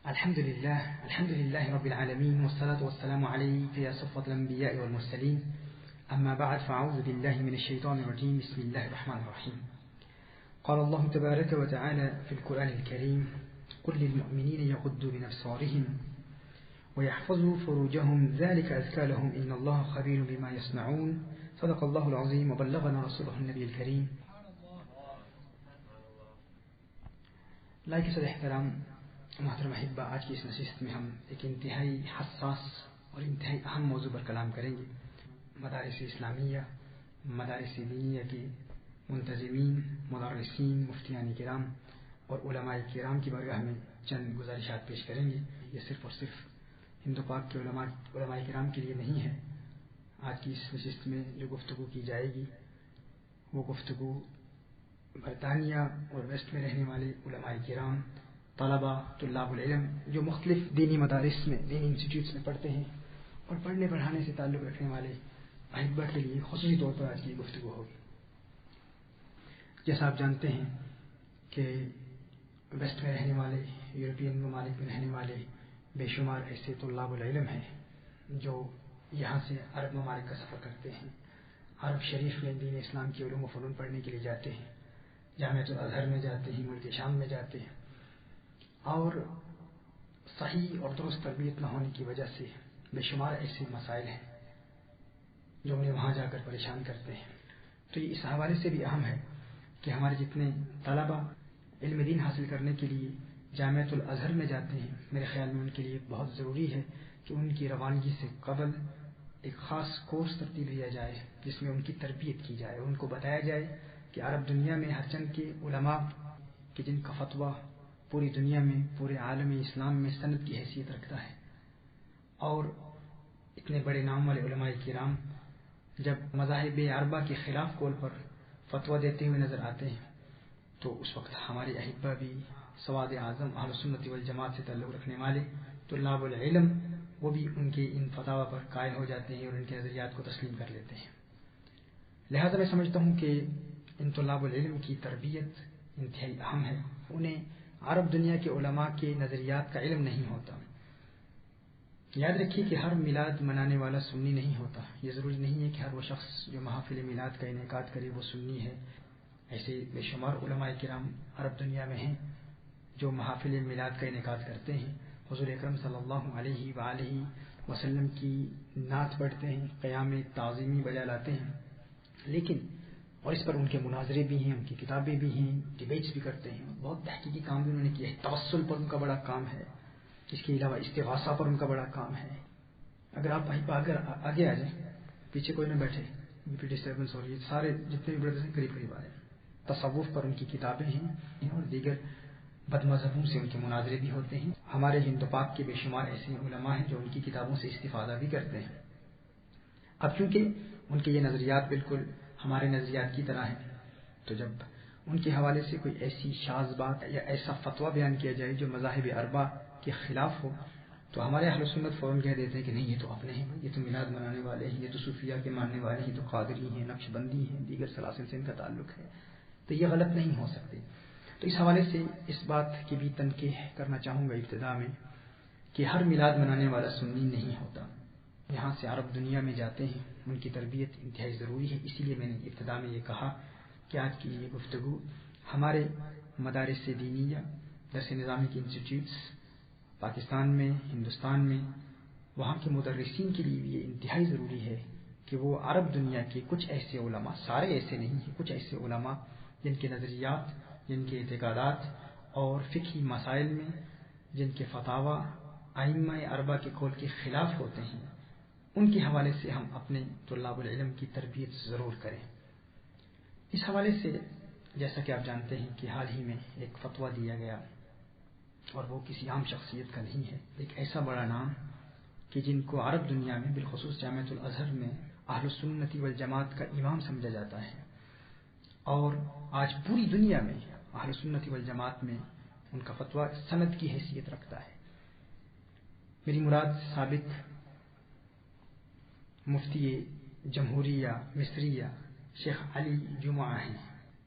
الحمد لله رب العالمين والصلاة والسلام عليك يا صفوة الأنبياء والمرسلين أما بعد فأعوذ بالله من الشيطان الرجيم بسم الله الرحمن الرحيم. قال الله تبارك وتعالى في القرآن الكريم: قل للمؤمنين يغضوا من أبصارهم ويحفظوا فروجهم ذلك أزكى لهم إن الله خبير بما يصنعون. صدق الله العظيم وبلغنا رسوله النبي الكريم. لائق احترام محترم احبہ، آج کی اس نشست میں ہم ایک انتہائی حساس اور انتہائی اہم موضوع پر کلام کریں گے۔ مدارس اسلامیہ، مدارس دینیہ کے منتظمین، مدرسین، مفتیان کرام اور علماء کرام کی بارگاہ میں چند گزارشات پیش کریں گے۔ یہ صرف اور صرف ہند و پاک کے علماء کرام کے لیے نہیں ہے۔ آج کی اس نشست میں جو گفتگو کی جائے گی وہ گفتگو برطانیہ اور ویسٹ میں رہنے والے علماء کرام، طلاب العلم جو مختلف دینی مدارس میں، دینی انسٹیٹیوٹس میں پڑھتے ہیں اور پڑھنے پڑھانے سے تعلق رکھنے والے احبہ کے لیے خصوصی طور پر آج کی گفتگو ہوگی۔ جیسا آپ جانتے ہیں کہ ویسٹ میں رہنے والے، یورپین ممالک میں رہنے والے بے شمار ایسے طلاب العلم ہیں جو یہاں سے عرب ممالک کا سفر کرتے ہیں، عرب شریف میں دین اسلام کی علوم و فنون پڑھنے کے لیے جاتے ہیں، جامعۃ الازہر میں جاتے ہیں، ملک شام میں جاتے ہیں، اور صحیح اور درست تربیت نہ ہونے کی وجہ سے بے شمار ایسے مسائل ہیں جو انہیں وہاں جا کر پریشان کرتے ہیں۔ تو یہ اس حوالے سے بھی اہم ہے کہ ہمارے جتنے طلبہ علم دین حاصل کرنے کے لیے جامعۃ الازہر میں جاتے ہیں، میرے خیال میں ان کے لیے بہت ضروری ہے کہ ان کی روانگی سے قبل ایک خاص کورس ترتیب کیا جائے جس میں ان کی تربیت کی جائے، ان کو بتایا جائے کہ عرب دنیا میں ہر چند کے علماء کہ جن کا فتویٰ پوری دنیا میں، پورے عالم اسلام میں سند کی حیثیت رکھتا ہے، اور اتنے بڑے نام والے علماء کرام جب مذاہب اربعہ کے خلاف قول پر فتویٰ دیتے ہوئے نظر آتے ہیں تو اس وقت ہمارے احبہ بھی، سواد اعظم اہل سنت والجماعت سے تعلق رکھنے والے طلاب العلم، وہ بھی ان کے ان فتاویٰ پر قائل ہو جاتے ہیں اور ان کے نظریات کو تسلیم کر لیتے ہیں۔ لہذا میں سمجھتا ہوں کہ ان طلاب العلم کی تربیت انتہائی اہم ہے۔ انہیں عرب دنیا کے علماء کے نظریات کا علم نہیں ہوتا۔ یاد رکھیے کہ ہر میلاد منانے والا سنی نہیں ہوتا۔ یہ ضروری نہیں ہے کہ ہر وہ شخص جو محافل میلاد کا انعقاد کرے وہ سنی ہے۔ ایسے بے شمار علماء کرام عرب دنیا میں ہیں جو محافل میلاد کا انعقاد کرتے ہیں، حضور اکرم صلی اللہ علیہ وآلہ وسلم کی نعت پڑھتے ہیں، قیام تعظیمی بجا لاتے ہیں، لیکن اور اس پر ان کے مناظرے بھی ہیں، ان کی کتابیں بھی ہیں، ڈیبیٹس بھی کرتے ہیں، بہت تحقیقی کام بھی انہوں نے کیا ہے۔ توسل پر ان کا بڑا کام ہے، اس کے علاوہ استغاثہ پر ان کا بڑا کام ہے۔ اگر آپ اگر آگے آ جائیں، پیچھے کوئی نہ بیٹھے، ڈسٹربنس ہو رہی ہے، سارے جتنے بھی بردرز ہیں قریب آ جائیں۔ تصوف پر ان کی کتابیں ہیں اور دیگر بد مذہبوں سے ان کے مناظرے بھی ہوتے ہیں۔ ہمارے ہند و پاک کے بے شمار ایسے علماء ہیں جو ان کی کتابوں سے استفادہ بھی کرتے ہیں۔ اب چونکہ ان کے یہ نظریات بالکل ہمارے نظریات کی طرح ہیں، تو جب ان کے حوالے سے کوئی ایسی شاذ بات یا ایسا فتویٰ بیان کیا جائے جو مذاہب اربعہ کے خلاف ہو تو ہمارے اہل سنت فوراً کہہ دیتے ہیں کہ نہیں، یہ تو اپنے ہیں، یہ تو میلاد منانے والے ہیں، یہ تو صوفیہ کے ماننے والے ہیں، یہ تو قادری ہیں، نقش بندی ہیں، دیگر سلاسل سے ان کا تعلق ہے، تو یہ غلط نہیں ہو سکتے۔ تو اس حوالے سے اس بات کی بھی تنقید کرنا چاہوں گا ابتدا میں کہ ہر میلاد منانے والا سنی نہیں ہوتا۔ یہاں سے عرب دنیا میں جاتے ہیں، ان کی تربیت انتہائی ضروری ہے۔ اسی لیے میں نے ابتدا میں یہ کہا کہ آج کی یہ گفتگو ہمارے مدارس دینیہ، درس نظامی کی انسٹیٹیوٹس پاکستان میں، ہندوستان میں، وہاں کے مدرسین کے لیے بھی یہ انتہائی ضروری ہے کہ وہ عرب دنیا کے کچھ ایسے علماء، سارے ایسے نہیں ہیں، کچھ ایسے علماء جن کے نظریات، جن کے اعتقادات اور فقہی مسائل میں جن کے فتاویٰ ائمہ اربعہ کے قول کے خلاف ہوتے ہیں، ان کے حوالے سے ہم اپنے طلاب العلم کی تربیت ضرور کریں۔ اس حوالے سے جیسا کہ آپ جانتے ہیں کہ حال ہی میں ایک فتویٰ دیا گیا، اور وہ کسی عام شخصیت کا نہیں ہے، ایک ایسا بڑا نام کہ جن کو عرب دنیا میں بالخصوص جامعۃ الازہر میں اہل سنت والجماعت کا امام سمجھا جاتا ہے، اور آج پوری دنیا میں اہل سنت والجماعت میں ان کا فتویٰ سند کی حیثیت رکھتا ہے۔ میری مراد سابق مفتی جمہوریہ مصریہ شیخ علی جمعہ ہیں۔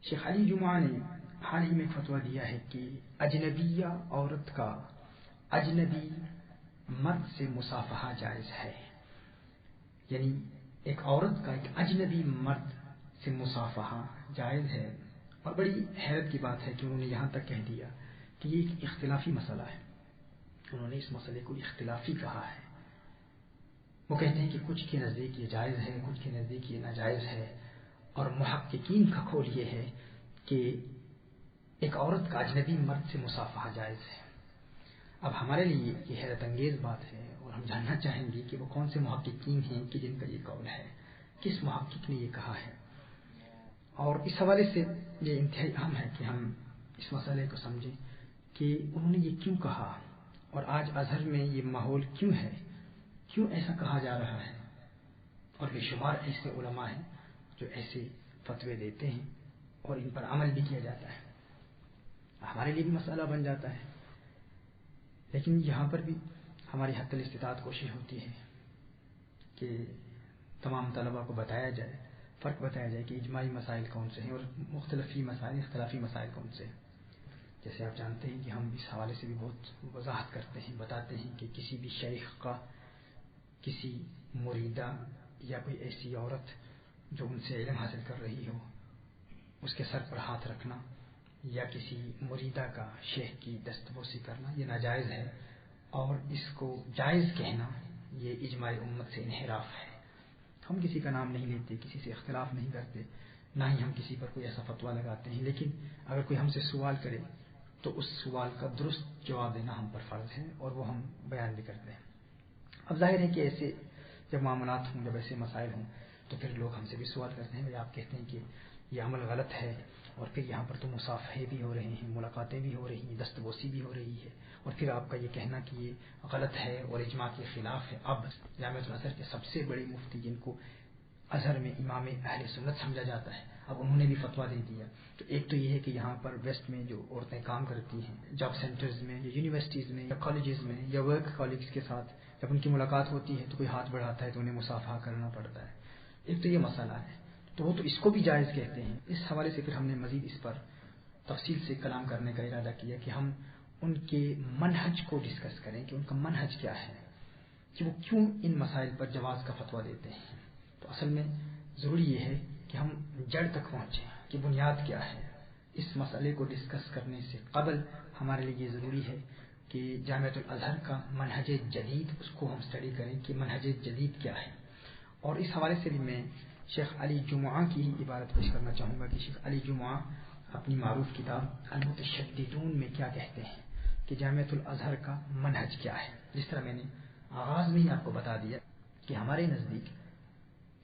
شیخ علی جمعہ نے حال ہی میں فتویٰ دیا ہے کہ اجنبیہ عورت کا اجنبی مرد سے مصافحہ جائز ہے، یعنی ایک عورت کا ایک اجنبی مرد سے مصافحہ جائز ہے۔ اور بڑی حیرت کی بات ہے کہ انہوں نے یہاں تک کہہ دیا کہ یہ ایک اختلافی مسئلہ ہے، انہوں نے اس مسئلے کو اختلافی کہا ہے۔ وہ کہتے ہیں کہ کچھ کے نزدیک یہ جائز ہے، کچھ کے نزدیک یہ ناجائز ہے، اور محققین کا قول یہ ہے کہ ایک عورت کا اجنبی مرد سے مصافحہ جائز ہے۔ اب ہمارے لیے یہ حیرت انگیز بات ہے، اور ہم جاننا چاہیں گے کہ وہ کون سے محققین ہیں کہ جن کا یہ قول ہے، کس محقق نے یہ کہا ہے۔ اور اس حوالے سے یہ انتہائی اہم ہے کہ ہم اس مسئلے کو سمجھیں کہ انہوں نے یہ کیوں کہا، اور آج ازہر میں یہ ماحول کیوں ہے، کیوں ایسا کہا جا رہا ہے، اور بے شمار ایسے علماء ہیں جو ایسے فتوے دیتے ہیں اور ان پر عمل بھی کیا جاتا ہے، ہمارے لیے بھی مسئلہ بن جاتا ہے۔ لیکن یہاں پر بھی ہماری حتی الاستطاعت کوشش ہوتی ہے کہ تمام طلباء کو بتایا جائے، فرق بتایا جائے کہ اجماعی مسائل کون سے ہیں اور مختلفی مسائل، اختلافی مسائل کون سے ہیں۔ جیسے آپ جانتے ہیں کہ ہم اس حوالے سے بھی بہت وضاحت کرتے ہیں، بتاتے ہیں کہ کسی بھی شیخ کا کسی مریدہ یا کوئی ایسی عورت جو ان سے علم حاصل کر رہی ہو اس کے سر پر ہاتھ رکھنا، یا کسی مریدہ کا شیخ کی دستبوسی کرنا یہ ناجائز ہے، اور اس کو جائز کہنا یہ اجماع امت سے انحراف ہے۔ ہم کسی کا نام نہیں لیتے، کسی سے اختلاف نہیں کرتے، نہ ہی ہم کسی پر کوئی ایسا فتویٰ لگاتے ہیں، لیکن اگر کوئی ہم سے سوال کرے تو اس سوال کا درست جواب دینا ہم پر فرض ہے، اور وہ ہم بیان بھی کرتے ہیں۔ اب ظاہر ہے کہ ایسے جب معاملات ہوں، جب ایسے مسائل ہوں، تو پھر لوگ ہم سے بھی سوال کرتے ہیں، آپ کہتے ہیں کہ یہ عمل غلط ہے، اور پھر یہاں پر تو مصافحے بھی ہو رہے ہیں، ملاقاتیں بھی ہو رہی ہیں، دستبوسی بھی ہو رہی ہے، اور پھر آپ کا یہ کہنا کہ یہ غلط ہے اور اجماع کے خلاف ہے۔ اب جامعۃ الازہر کے سب سے بڑے مفتی جن کو ازہر میں امام اہل سنت سمجھا جاتا ہے، اب انہوں نے بھی فتویٰ دے دیا۔ تو ایک تو یہ ہے کہ یہاں پر ویسٹ میں جو عورتیں کام کرتی ہیں جاب سینٹرز میں یا یونیورسٹیز میں یا کالجز میں یا ورک کالجز کے ساتھ جب ان کی ملاقات ہوتی ہے تو کوئی ہاتھ بڑھاتا ہے تو انہیں مصافحہ کرنا پڑتا ہے۔ ایک تو یہ مسئلہ ہے، تو وہ تو اس کو بھی جائز کہتے ہیں۔ اس حوالے سے پھر ہم نے مزید اس پر تفصیل سے کلام کرنے کا ارادہ کیا کہ ہم ان کے منہج کو ڈسکس کریں کہ ان کا منہج کیا ہے، کہ وہ کیوں ان مسائل پر جواز کا فتویٰ دیتے ہیں۔ تو اصل میں ضروری یہ ہے کہ ہم جڑ تک پہنچیں کہ بنیاد کیا ہے۔ اس مسئلے کو ڈسکس کرنے سے قبل ہمارے لیے یہ ضروری ہے کہ جامعۃ الازہر کا منہج جدید اس کو ہم اسٹڈی کریں کہ منہج جدید کیا ہے۔ اور اس حوالے سے بھی میں شیخ علی جمعہ کی ہی عبارت پیش کرنا چاہوں گا کہ شیخ علی جمعہ اپنی معروف کتاب المتشددون میں کیا کہتے ہیں کہ جامعۃ الازہر کا منہج کیا ہے۔ جس طرح میں نے آغاز میں ہی آپ کو بتا دیا کہ ہمارے نزدیک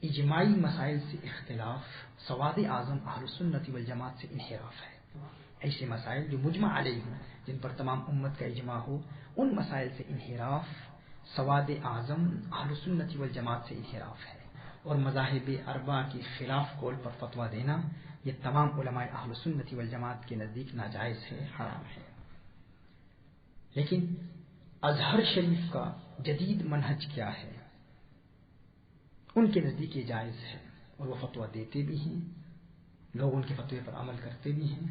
اجماعی مسائل سے اختلاف سواد اعظم اہل السنت والجماعت سے انحراف ہے۔ ایسے مسائل جو مجمع علیہ ہوں، جن پر تمام امت کا اجماع ہو، ان مسائل سے انحراف سواد اعظم اہل السنت والجماعت سے انحراف ہے، اور مذاہب اربعہ کے خلاف قول پر فتویٰ دینا یہ تمام علماء اہل السنت والجماعت کے نزدیک ناجائز ہے، حرام ہے۔ لیکن ازہر شریف کا جدید منہج کیا ہے؟ ان کے نزدیک یہ جائز ہے، اور وہ فتویٰ دیتے بھی ہیں، لوگ ان کے فتوے پر عمل کرتے بھی ہیں،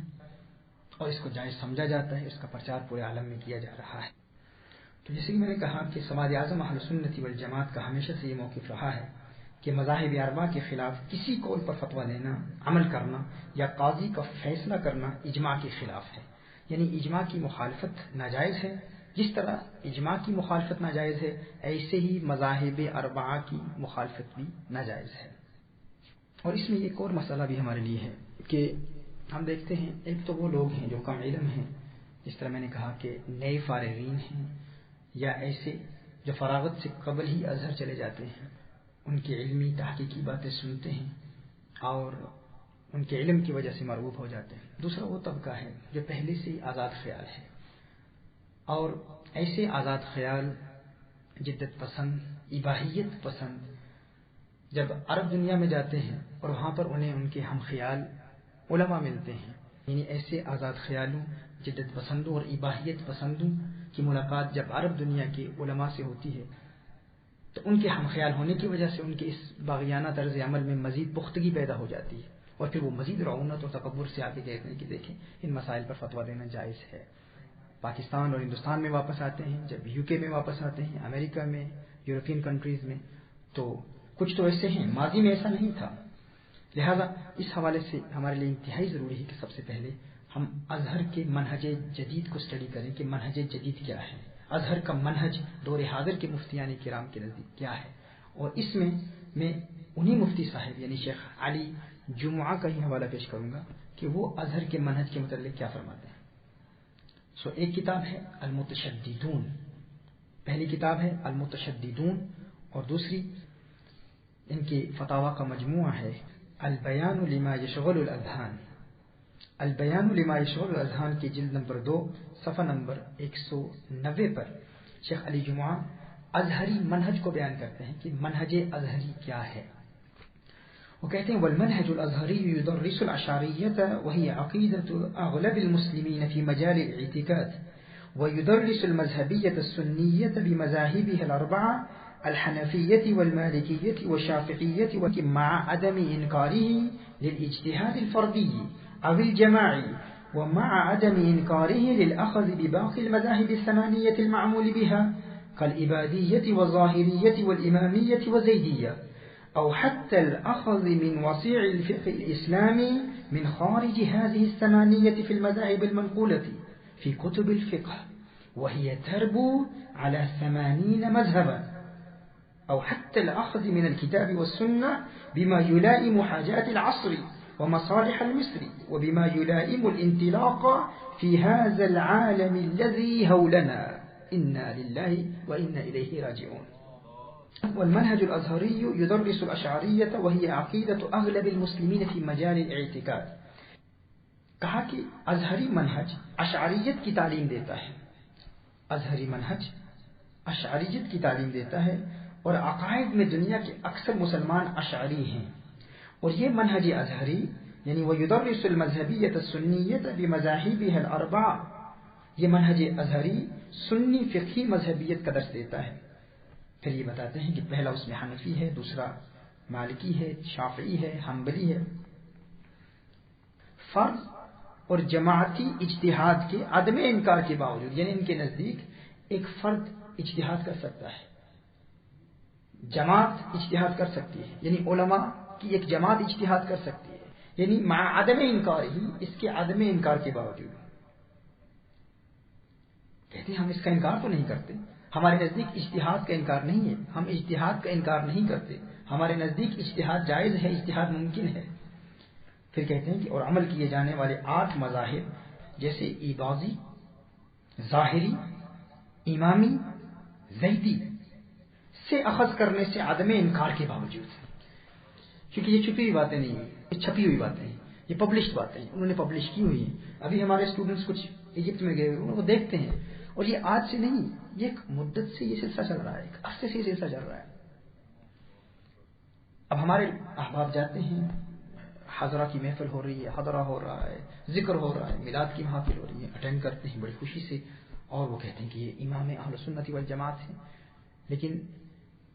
اور اس کو جائز سمجھا جاتا ہے، اس کا پرچار پورے عالم میں کیا جا رہا ہے۔ تو جیسے کہ میں نے کہا کہ سواد اعظم اہل سنت والجماعت کا ہمیشہ سے یہ موقف رہا ہے کہ مذاہب اربعہ کے خلاف کسی قول پر فتویٰ دینا، عمل کرنا یا قاضی کا فیصلہ کرنا اجماع کے خلاف ہے، یعنی اجماع کی مخالفت ناجائز ہے۔ جس طرح اجماع کی مخالفت ناجائز ہے، ایسے ہی مذاہب اربعہ کی مخالفت بھی ناجائز ہے۔ اور اس میں ایک اور مسئلہ بھی ہمارے لیے ہے کہ ہم دیکھتے ہیں ایک تو وہ لوگ ہیں جو کم علم ہیں، جس طرح میں نے کہا کہ نئے فارغین ہیں یا ایسے جو فراغت سے قبل ہی ازہر چلے جاتے ہیں، ان کی علمی تحقیقی باتیں سنتے ہیں اور ان کے علم کی وجہ سے مرغوب ہو جاتے ہیں۔ دوسرا وہ طبقہ ہے جو پہلے سے ہی آزاد خیال ہے، اور ایسے آزاد خیال، جدت پسند، اباحیت پسند جب عرب دنیا میں جاتے ہیں اور وہاں پر انہیں ان کے ہم خیال علماء ملتے ہیں، یعنی ایسے آزاد خیالوں، جدت پسندوں اور اباحیت پسندوں کی ملاقات جب عرب دنیا کے علماء سے ہوتی ہے تو ان کے ہم خیال ہونے کی وجہ سے ان کے اس باغیانہ طرز عمل میں مزید پختگی پیدا ہو جاتی ہے، اور پھر وہ مزید رعونت اور تکبر سے آگے کہتے ہیں کہ دیکھیں ان مسائل پر فتویٰ دینا جائز ہے۔ پاکستان اور ہندوستان میں واپس آتے ہیں، جب یو کے میں واپس آتے ہیں، امریکہ میں، یورپین کنٹریز میں، تو کچھ تو ایسے ہیں، ماضی میں ایسا نہیں تھا. لہذا اس حوالے سے ہمارے لیے انتہائی ضروری ہے کہ سب سے پہلے ہم ازہر کے منہج جدید کو اسٹڈی کریں کہ منہج جدید کیا ہے، ازہر کا منہج دور حاضر کے مفتیان کرام کے نزدیک کیا ہے. اور اس میں انہی مفتی صاحب یعنی شیخ علی جمعہ کا ہی حوالہ پیش کروں گا کہ وہ ازہر کے منہج کے متعلق کیا فرماتے ہیں. ایک کتاب ہے المتشددون، پہلی کتاب ہے المتشددون، اور دوسری ان کے فتاوی کا مجموعہ ہے البیان لما یشغل الاذہان. البیان لما یشغل الاذہان کی جلد نمبر 2 صفحہ نمبر 190 پر شیخ علی جمعہ ازہری منہج کو بیان کرتے ہیں کہ منہج ازہری کیا ہے. وہ کہتے ہیں والمنهج الازهري يدرس الاشعرية وهي عقيدة اغلب المسلمين في مجال الاعتقاد، ويدرس المذهبية السنية بمذاهبها الاربعة الحنفية والمالكية والشافعية مع عدم انكاره للاجتهاد الفردي او الجماعي، ومع عدم انكاره للاخذ بباقي المذاهب الثمانية المعمول بها كالإبادية والظاهرية والإمامية وزيدية، أو حتى الأخذ من وسيع الفقه الإسلامي من خارج هذه الثمانية في المذاهب المنقولة في كتب الفقه وهي تربو على 80 مذهبا، أو حتى الأخذ من الكتاب والسنة بما يلائم حاجات العصر ومصالح المصر وبما يلائم الانطلاق في هذا العالم الذي هولنا إنا لله وإنا إليه راجعون. والمنهج الازهري يدرس الاشعرية وهي عقيدة اغلب المسلمين في مجال الاعتقاد. کہا کہ ازہری منہج اشعریت کی تعلیم دیتا ہے، ازہری منہج اشعریت کی تعلیم دیتا ہے، اور عقائد میں دنیا کے اکثر مسلمان اشعری ہیں. اور یہ منہج ازہری یعنی ويدرس المذهبية السنية بمذاهبها الاربعة، یہ منہج ازہری سنی فقہی مذہبیت کا درس دیتا ہے. پھر یہ بتاتے ہیں کہ پہلا اس میں حنفی ہے، دوسرا مالکی ہے، شافعی ہے، حنبلی ہے. فرض اور جماعتی اجتہاد کے عدم انکار کے باوجود، یعنی ان کے نزدیک ایک فرد اجتہاد کر سکتا ہے، جماعت اجتہاد کر سکتی ہے، یعنی علماء کی ایک جماعت اجتہاد کر سکتی ہے، یعنی مع عدم انکار ہی، اس کے عدم انکار کے باوجود. کہتے ہیں ہم اس کا انکار تو نہیں کرتے، ہمارے نزدیک اجتہاد کا انکار نہیں ہے، ہم اجتہاد کا انکار نہیں کرتے، ہمارے نزدیک اجتہاد جائز ہے، اجتہاد ممکن ہے. پھر کہتے ہیں کہ اور عمل کیے جانے والے 8 مذاہب جیسے ایباضی، ظاہری، امامی، زیدی سے اخذ کرنے سے عدم انکار کے باوجود، کیونکہ یہ چھپی ہوئی باتیں نہیں ہیں، یہ چھپی ہوئی باتیں ہیں، یہ پبلشڈ باتیں ہیں، انہوں نے پبلش کی ہوئی ہیں. ابھی ہمارے اسٹوڈنٹس کچھ ایجپٹ میں گئے ہوئے وہ دیکھتے ہیں، اور یہ آج سے نہیں، یہ ایک مدت سے یہ سلسلہ چل رہا ہے، ایک عرصے سے یہ سلسلہ چل رہا ہے. اب ہمارے احباب جاتے ہیں، حضرہ کی محفل ہو رہی ہے، حضرہ ہو رہا ہے، ذکر ہو رہا ہے، میلاد کی محافل ہو رہی ہے، اٹینڈ کرتے ہیں بڑی خوشی سے، اور وہ کہتے ہیں کہ یہ امام اہل سنت والجماعت ہیں، لیکن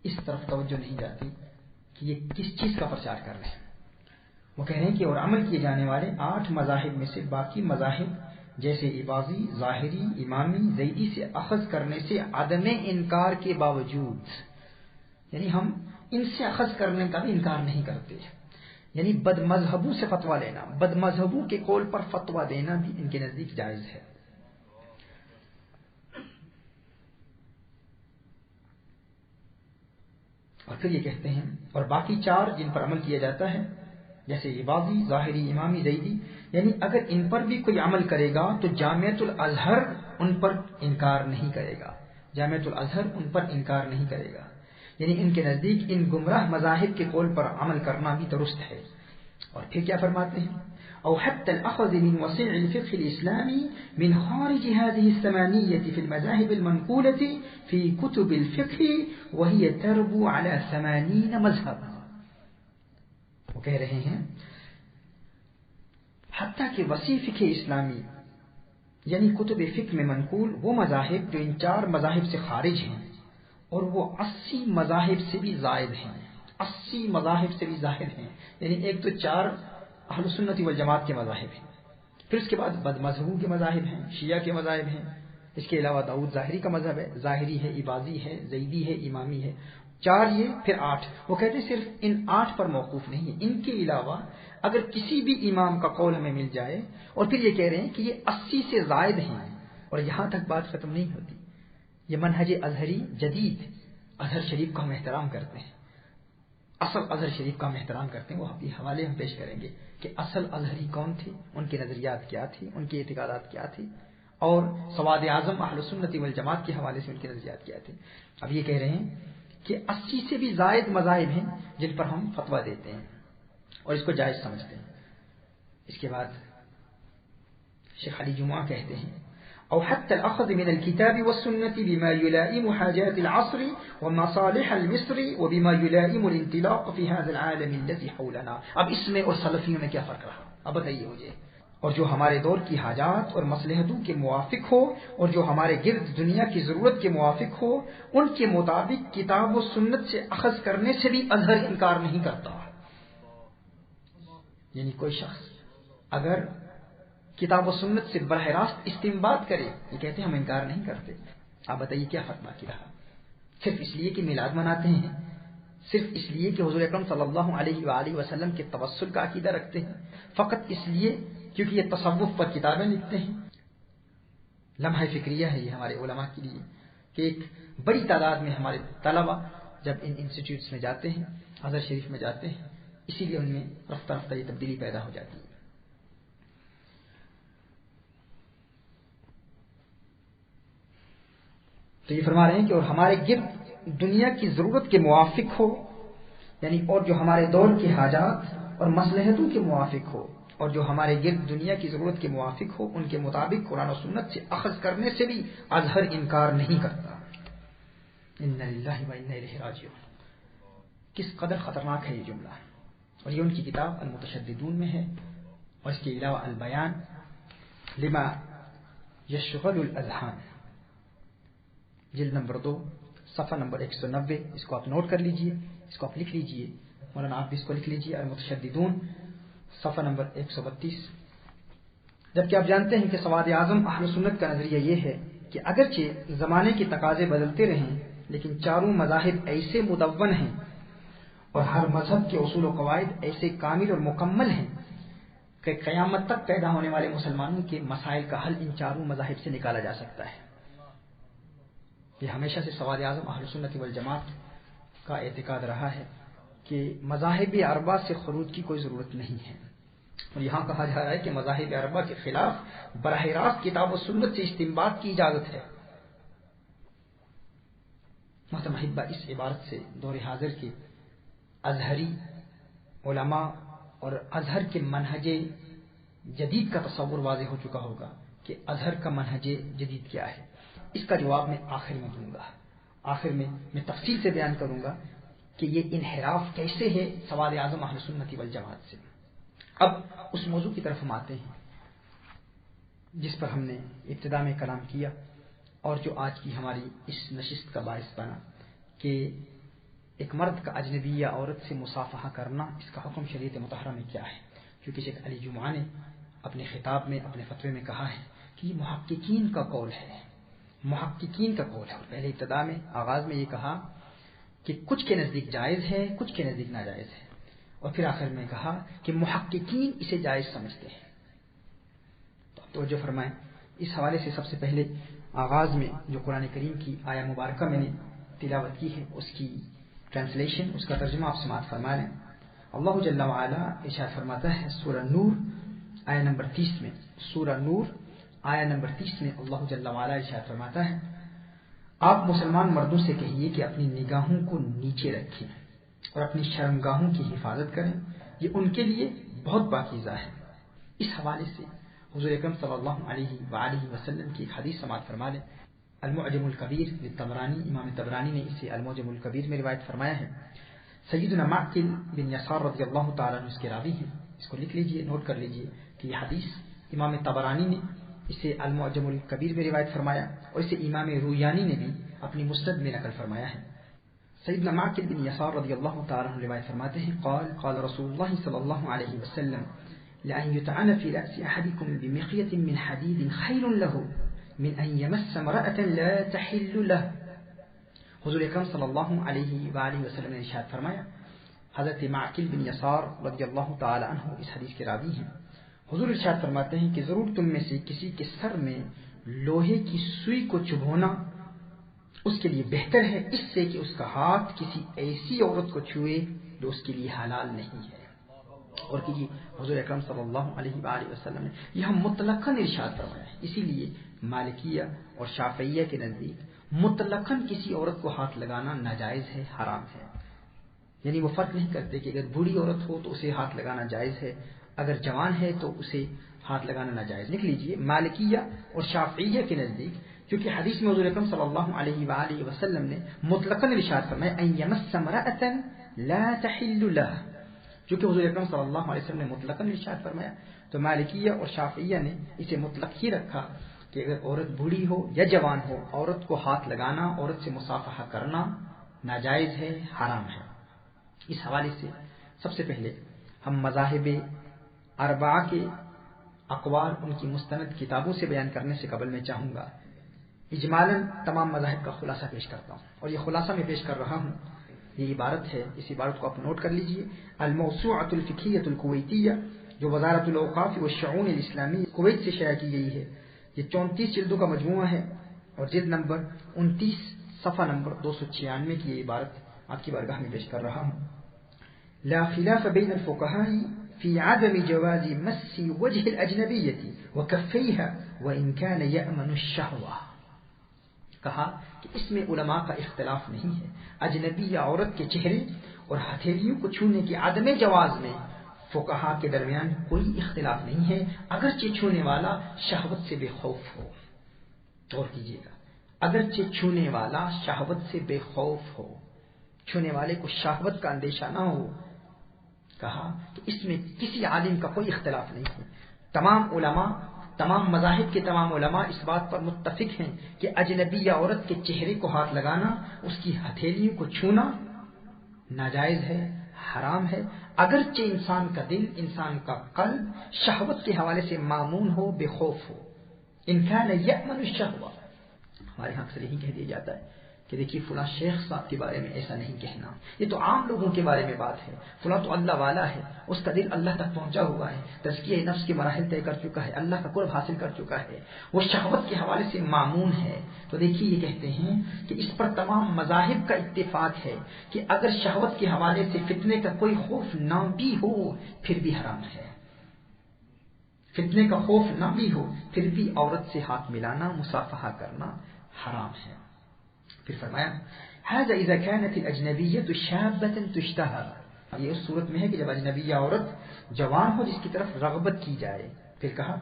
اس طرف توجہ نہیں جاتی کہ یہ کس چیز کا پرچار کر رہے ہیں. وہ کہہ رہے ہیں کہ اور عمل کیے جانے والے 8 مذاہب میں سے باقی مذاہب جیسے اباضی، ظاہری، امامی، زیدی سے اخذ کرنے سے عدم انکار کے باوجود، یعنی ہم ان سے اخذ کرنے کا بھی انکار نہیں کرتے، یعنی بد مذہبوں سے فتویٰ لینا، بد مذہبوں کے قول پر فتویٰ دینا بھی ان کے نزدیک جائز ہے. اور پھر یہ کہتے ہیں اور باقی 4 جن پر عمل کیا جاتا ہے جیسے عبادی، ظاہری، امامی، زیدی، یعنی اگر ان پر بھی کوئی عمل کرے گا تو جامعۃ الازہر ان پر انکار نہیں کرے گا، جامعۃ الازہر ان پر انکار نہیں کرے گا، یعنی ان کے نزدیک ان گمراہ مذاہب کے قول پر عمل کرنا بھی درست ہے. اور پھر کیا فرماتے ہیں او حتى الاخذ من وسيع الفقه الاسلامي من خارج هذه الثمانية في المذاهب المنقولة في كتب الفقه وهي تربو على 80 مذهب. وہ کہہ رہے ہیں حتیٰ کہ وسیع فقہ اسلامی یعنی کتب فقہ میں منقول وہ مذاہب جو ان 4 مذاہب سے خارج ہیں، اور وہ 80 مذاہب سے بھی زائد ہیں، 80 مذاہب سے بھی ظاہر ہیں، یعنی ایک تو 4 اہل سنت والجماعت کے مذاہب ہیں، پھر اس کے بعد بد مذہبوں کے مذاہب ہیں، شیعہ کے مذاہب ہیں، اس کے علاوہ داؤد ظاہری کا مذہب ہے، ظاہری ہے، عباضی ہے، زیدی ہے، امامی ہے، 4 یہ پھر 8. وہ کہتے ہیں صرف ان 8 پر موقوف نہیں ہے، ان کے علاوہ اگر کسی بھی امام کا قول ہمیں مل جائے، اور پھر یہ کہہ رہے ہیں کہ یہ 80 سے زائد ہیں، اور یہاں تک بات ختم نہیں ہوتی. یہ منہج ازہری جدید ازہر شریف کا ہم احترام کرتے ہیں، اصل ازہر شریف کا ہم احترام کرتے ہیں. وہ حوالے ہم پیش کریں گے کہ اصل ازہری کون تھے، ان کے نظریات کیا تھی، ان کے اعتقادات کیا تھی، اور سواد اعظم اہل سنت والجماعت کے حوالے سے ان کے نظریات کیا تھے. اب یہ کہہ رہے ہیں کہ 80 سے بھی زائد مذاہب ہیں جن پر ہم فتویٰ دیتے ہیں اور اس کو جائز سمجھتے ہیں. اس کے بعد شیخ علی جمعہ کہتے ہیں او حتى الاخذ من الكتاب والسنة بما يلائم حاجات العصر ومصالح المصر وبما يلائم الانطلاق في هذا العالم الذي حولنا. اب اس میں اور سلفیوں میں کیا فرق رہا؟ اب بتائیے مجھے. اور جو ہمارے دور کی حاجات اور مصلحتوں کے موافق ہو اور جو ہمارے گرد دنیا کی ضرورت کے موافق ہو، ان کے مطابق کتاب و سنت سے اخذ کرنے سے بھی ازہر انکار نہیں کرتا. یعنی کوئی شخص اگر کتاب و سنت سے براہ راست استنباط کرے، یہ کہتے ہیں ہم انکار نہیں کرتے. آپ بتائیے کیا فرق باقی رہا؟ صرف اس لیے کہ میلاد مناتے ہیں، صرف اس لیے کہ حضور اکرم صلی اللہ علیہ وآلہ وسلم کے توسل کا عقیدہ رکھتے ہیں، فقط اس لیے کیونکہ یہ تصوف پر کتابیں لکھتے ہیں. لمحہ فکریہ ہے یہ ہمارے علماء کے لیے کہ ایک بڑی تعداد میں ہمارے طلبہ جب ان انسٹیٹیوٹس میں جاتے ہیں، ازہر شریف میں جاتے ہیں، اسی لیے ان میں رفتہ رفتہ یہ تبدیلی پیدا ہو جاتی ہے. تو یہ فرما رہے ہیں کہ اور ہمارے گرد دنیا کی ضرورت کے موافق ہو، یعنی اور جو ہمارے دور کے حاجات اور مصلحتوں کے موافق ہو، اور جو ہمارے گرد دنیا کی ضرورت کے موافق ہو، ان کے مطابق قرآن و سنت سے اخذ کرنے سے بھی ازہر انکار نہیں کرتا. انا للہ و انا الیہ راجعون. کس قدر خطرناک ہے یہ جملہ. اور یہ ان کی کتاب المتشددون میں ہے، اور اس کے علاوہ البیان لما یشغل الاذہان، جلد نمبر 2 صفحہ نمبر 190. اس کو آپ نوٹ کر لیجئے، اس کو آپ لکھ لیجئے. مولانا آپ بھی اس کو لکھ لیجئے، المتشددون صفحہ نمبر 132. جبکہ آپ جانتے ہیں کہ سواد اعظم اہل سنت کا نظریہ یہ ہے کہ اگرچہ زمانے کے تقاضے بدلتے رہیں، لیکن چاروں مذاہب ایسے مدون ہیں اور ہر مذہب کے اصول و قواعد ایسے کامل اور مکمل ہیں کہ قیامت تک پیدا ہونے والے مسلمانوں کے مسائل کا حل ان چاروں مذاہب سے نکالا جا سکتا ہے. یہ ہمیشہ سے سواد اعظم اہل سنت والجماعت کا اعتقاد رہا ہے کہ مذاہب اربعہ سے خروج کی کوئی ضرورت نہیں ہے. اور یہاں کہا جا رہا ہے کہ مذاہب اربعہ کے خلاف براہ راست کتاب و سنت سے استنباط کی اجازت ہے. محترم احبہ، اس عبارت سے دور حاضر کے ازہری علماء اور ازہر کے منہج جدید کا تصور واضح ہو چکا ہوگا کہ ازہر کا منہج جدید کیا ہے. اس کا جواب میں آخر میں دوں گا. آخر میں تفصیل سے بیان کروں گا کہ یہ انحراف کیسے ہے سواد اعظم اہل سنت والجماعت سے. اب اس موضوع کی طرف ہم آتے ہیں جس پر ہم نے ابتدا میں کلام کیا اور جو آج کی ہماری اس نشست کا باعث بنا کہ ایک مرد کا اجنبی یا عورت سے مصافحہ کرنا، اس کا حکم شریعت مطہرہ میں کیا ہے. کیونکہ شیخ علی جمعہ نے اپنے خطاب میں، اپنے فتوے میں کہا ہے کہ یہ محققین کا قول ہے، محققین کا قول ہے. اور پہلے ابتدا میں آغاز میں یہ کہا کہ کچھ کے نزدیک جائز ہے، کچھ کے نزدیک ناجائز ہے، اور پھر آخر میں کہا کہ محققین اسے جائز سمجھتے ہیں. تو توجہ فرمائیں. اس حوالے سے سب سے پہلے آغاز میں جو قرآن کریم کی آیہ مبارکہ میں نے تلاوت کی ہے، اس کی ٹرانسلیشن، اس کا ترجمہ آپ سماعت فرما لیں. اللہ جل وعلا ارشاد فرماتا ہے سورہ نور آیہ نمبر 30 میں، سورہ نور آیہ نمبر 30 میں اللہ جل وعلا ارشاد فرماتا ہے، آپ مسلمان مردوں سے کہیے کہ اپنی نگاہوں کو نیچے رکھیں اور اپنی شرمگاہوں کی حفاظت کریں، یہ ان کے لیے بہت پاکیزہ ہے. اس حوالے سے حضور اکرم صلی اللہ علیہ وآلہ وسلم کی ایک حدیث سماعت فرما لیں. المعجم الکبیر للطبرانی، امام طبرانی نے اسے المعجم الکبیر میں روایت فرمایا ہے. سیدنا معقل بن یسار رضی اللہ تعالیٰ عنہ اس کے راوی ہیں. اس کو لکھ لیجئے، نوٹ کر لیجئے کہ یہ حدیث امام طبرانی نے اسے المعجم الکبیر میں روایت فرمایا اور اسے امام رویانی نے بھی اپنی مسند میں نقل فرمایا ہے. سیدنا معقل بن یسار رضی اللہ تعالیٰ عنہ روایت فرماتے ہیں، قال رسول اللہ صلی اللہ علیہ وسلم لأن يطعن في رأس أحدكم بمخيط من حديد خير له من أن يمس امرأة لا تحل له. حضور اکرم صلی اللہ علیہ وآلہ وسلم نے ارشاد فرمایا، حضرت معقل بن یسار رضی اللہ تعالی عنہ اس حدیث کے راوی ہیں، حضور ارشاد فرماتے ہیں کہ ضرور تم میں سے کسی کے سر میں لوہے کی سوئی کو چبھونا اس کے لیے بہتر ہے اس سے کہ اس کا ہاتھ کسی ایسی عورت کو چھوئے جو اس کے لیے حلال نہیں ہے. اور کہ حضور اکرم صلی اللہ علیہ وآلہ وسلم نے یہ مطلقاً ارشاد فرمایا ہے. اسی لیے مالکیہ اور شافعیہ کے نزدیک مطلقاً کسی عورت کو ہاتھ لگانا ناجائز ہے، حرام ہے. یعنی وہ فرق نہیں کرتے کہ اگر بوڑھی عورت ہو تو اسے ہاتھ لگانا جائز ہے، اگر جوان ہے تو اسے ہاتھ لگانا ناجائز. لکھ لیجئے، مالکیہ اور شافعیہ کے نزدیک کیونکہ حدیث میں حضور اکرم صلی اللہ علیہ وآلہ وسلم نے مطلقاً ارشاد فرمایا ان یمس امرأة لا تحل له، چونکہ حضور اکرم صلی اللہ علیہ وسلم نے مطلقاً ارشاد فرمایا تو مالکیہ اور شافعیہ نے اسے مطلق ہی رکھا کہ اگر عورت بوڑھی ہو یا جوان ہو، عورت کو ہاتھ لگانا، عورت سے مصافحہ کرنا ناجائز ہے، حرام ہے. اس حوالے سے سب سے پہلے ہم مذاہب اربعہ کے اقوال ان کی مستند کتابوں سے بیان کرنے سے قبل میں چاہوں گا اجمالاً تمام مذاہب کا خلاصہ پیش کرتا ہوں. اور یہ خلاصہ میں پیش کر رہا ہوں، یہ عبارت ہے، اس عبارت کو آپ نوٹ کر لیجئے. الموسوعۃ الفقہیۃ الکویتیہ جو وزارت الاوقاف والشؤون الاسلامی کویت سے شائع کی گئی ہے، یہ 34 جلدوں کا مجموعہ ہے اور جلد نمبر 29 صفحہ نمبر 296 کی یہ عبارت آپ کی بارگاہ میں پیش کر رہا ہوں. لا خلاف بین الفقهاء في عدم جواز مس وجه الأجنبية وكفيها وإن كان يأمن الشهوة. کہا کہ اس میں علماء کا اختلاف نہیں ہے، اجنبی یا عورت کے چہرے اور ہتھیلیوں کو چھونے کے عدم جواز میں فقہا کے درمیان کوئی اختلاف نہیں ہے، اگرچہ چھونے والا شہوت سے بے خوف ہو. غور کیجیے گا، اگرچہ چھونے والا شہوت سے بے خوف ہو، چھونے والے کو شہوت کا اندیشہ نہ ہو. کہا کہ اس میں کسی عالم کا کوئی اختلاف نہیں ہے. تمام علماء، تمام مذاہب کے تمام علماء اس بات پر متفق ہیں کہ اجنبی یا عورت کے چہرے کو ہاتھ لگانا، اس کی ہتھیلیوں کو چھونا ناجائز ہے، حرام ہے، اگرچہ انسان کا دل، انسان کا قلب شہوت کے حوالے سے معمون ہو، بے خوف ہو. ان کان یأمن الشہوہ، ہمارے یہاں اکثر یہی کہہ دیا جاتا ہے کہ دیکھیے فلاں شیخ صاحب کے بارے میں ایسا نہیں کہنا، یہ تو عام لوگوں کے بارے میں بات ہے، فلاں تو اللہ والا ہے، اس کا دل اللہ تک پہنچا ہوا ہے، تزکیہ نفس کے مراحل طے کر چکا ہے، اللہ کا قرب حاصل کر چکا ہے، وہ شہوت کے حوالے سے معمون ہے. تو دیکھیے یہ کہتے ہیں کہ اس پر تمام مذاہب کا اتفاق ہے کہ اگر شہوت کے حوالے سے فتنے کا کوئی خوف نہ بھی ہو پھر بھی حرام ہے، فتنے کا خوف نہ بھی ہو پھر بھی عورت سے ہاتھ ملانا، مصافحہ کرنا حرام ہے. پھر فرمایا هذا اذا كانت الاجنبيه شابه تشتهى، یہ اس صورت میں ہے کہ جب اجنبی عورت جوان ہو جس کی طرف رغبت کی جائے. پھر کہا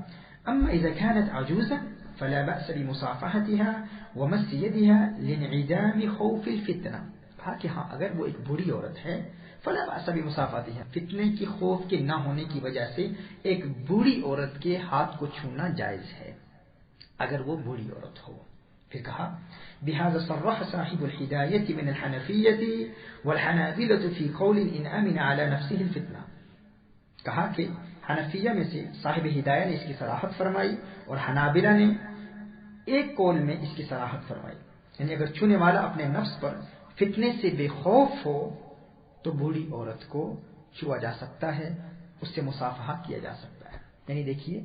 اما اذا كانت عجوزا فلا باس بمصافحتها ومس يدها لانعدام خوف الفتنه. کہا کہ ہاں اگر وہ ایک بوڑھی عورت ہے فلا باس بمصافحتها، فتنے کی خوف کے نہ ہونے کی وجہ سے ایک بوڑھی عورت کے ہاتھ کو چھونا جائز ہے اگر وہ بوڑھی عورت ہو. پھر کہا بهذا صرح صاحب الهداية من الحنفية والحنابلة في قول إن أمن على نفسه الفتنة. کہا کہ حنفیہ میں سے صاحب ہدایہ نے اس کی صراحت فرمائی اور حنابلہ نے ایک قول میں اس کی صراحت فرمائی، یعنی اگر چھونے والا اپنے نفس پر فتنے سے بے خوف ہو تو بوڑھی عورت کو چھوا جا سکتا ہے، اس سے مصافحہ کیا جا سکتا ہے. یعنی دیکھیے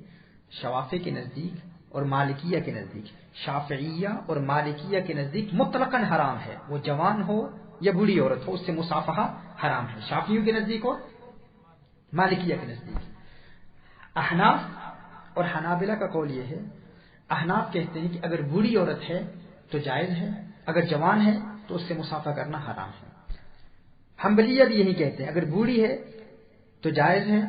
شوافی کے نزدیک اور مالکیہ کے نزدیک، شافعیہ اور مالکیہ کے نزدیک مطلقاً حرام ہے، وہ جوان ہو یا بوڑھی عورت ہو اس سے مصافحہ حرام ہے، شافعیوں کے نزدیک اور مالکیہ کے نزدیک. احناف اور حنابلہ کا قول یہ ہے، احناف کہتے ہیں کہ اگر بوڑھی عورت ہے تو جائز ہے، اگر جوان ہے تو اس سے مصافحہ کرنا حرام ہے. حنبلیہ بھی یہی کہتے ہیں اگر بوڑھی ہے تو جائز ہے،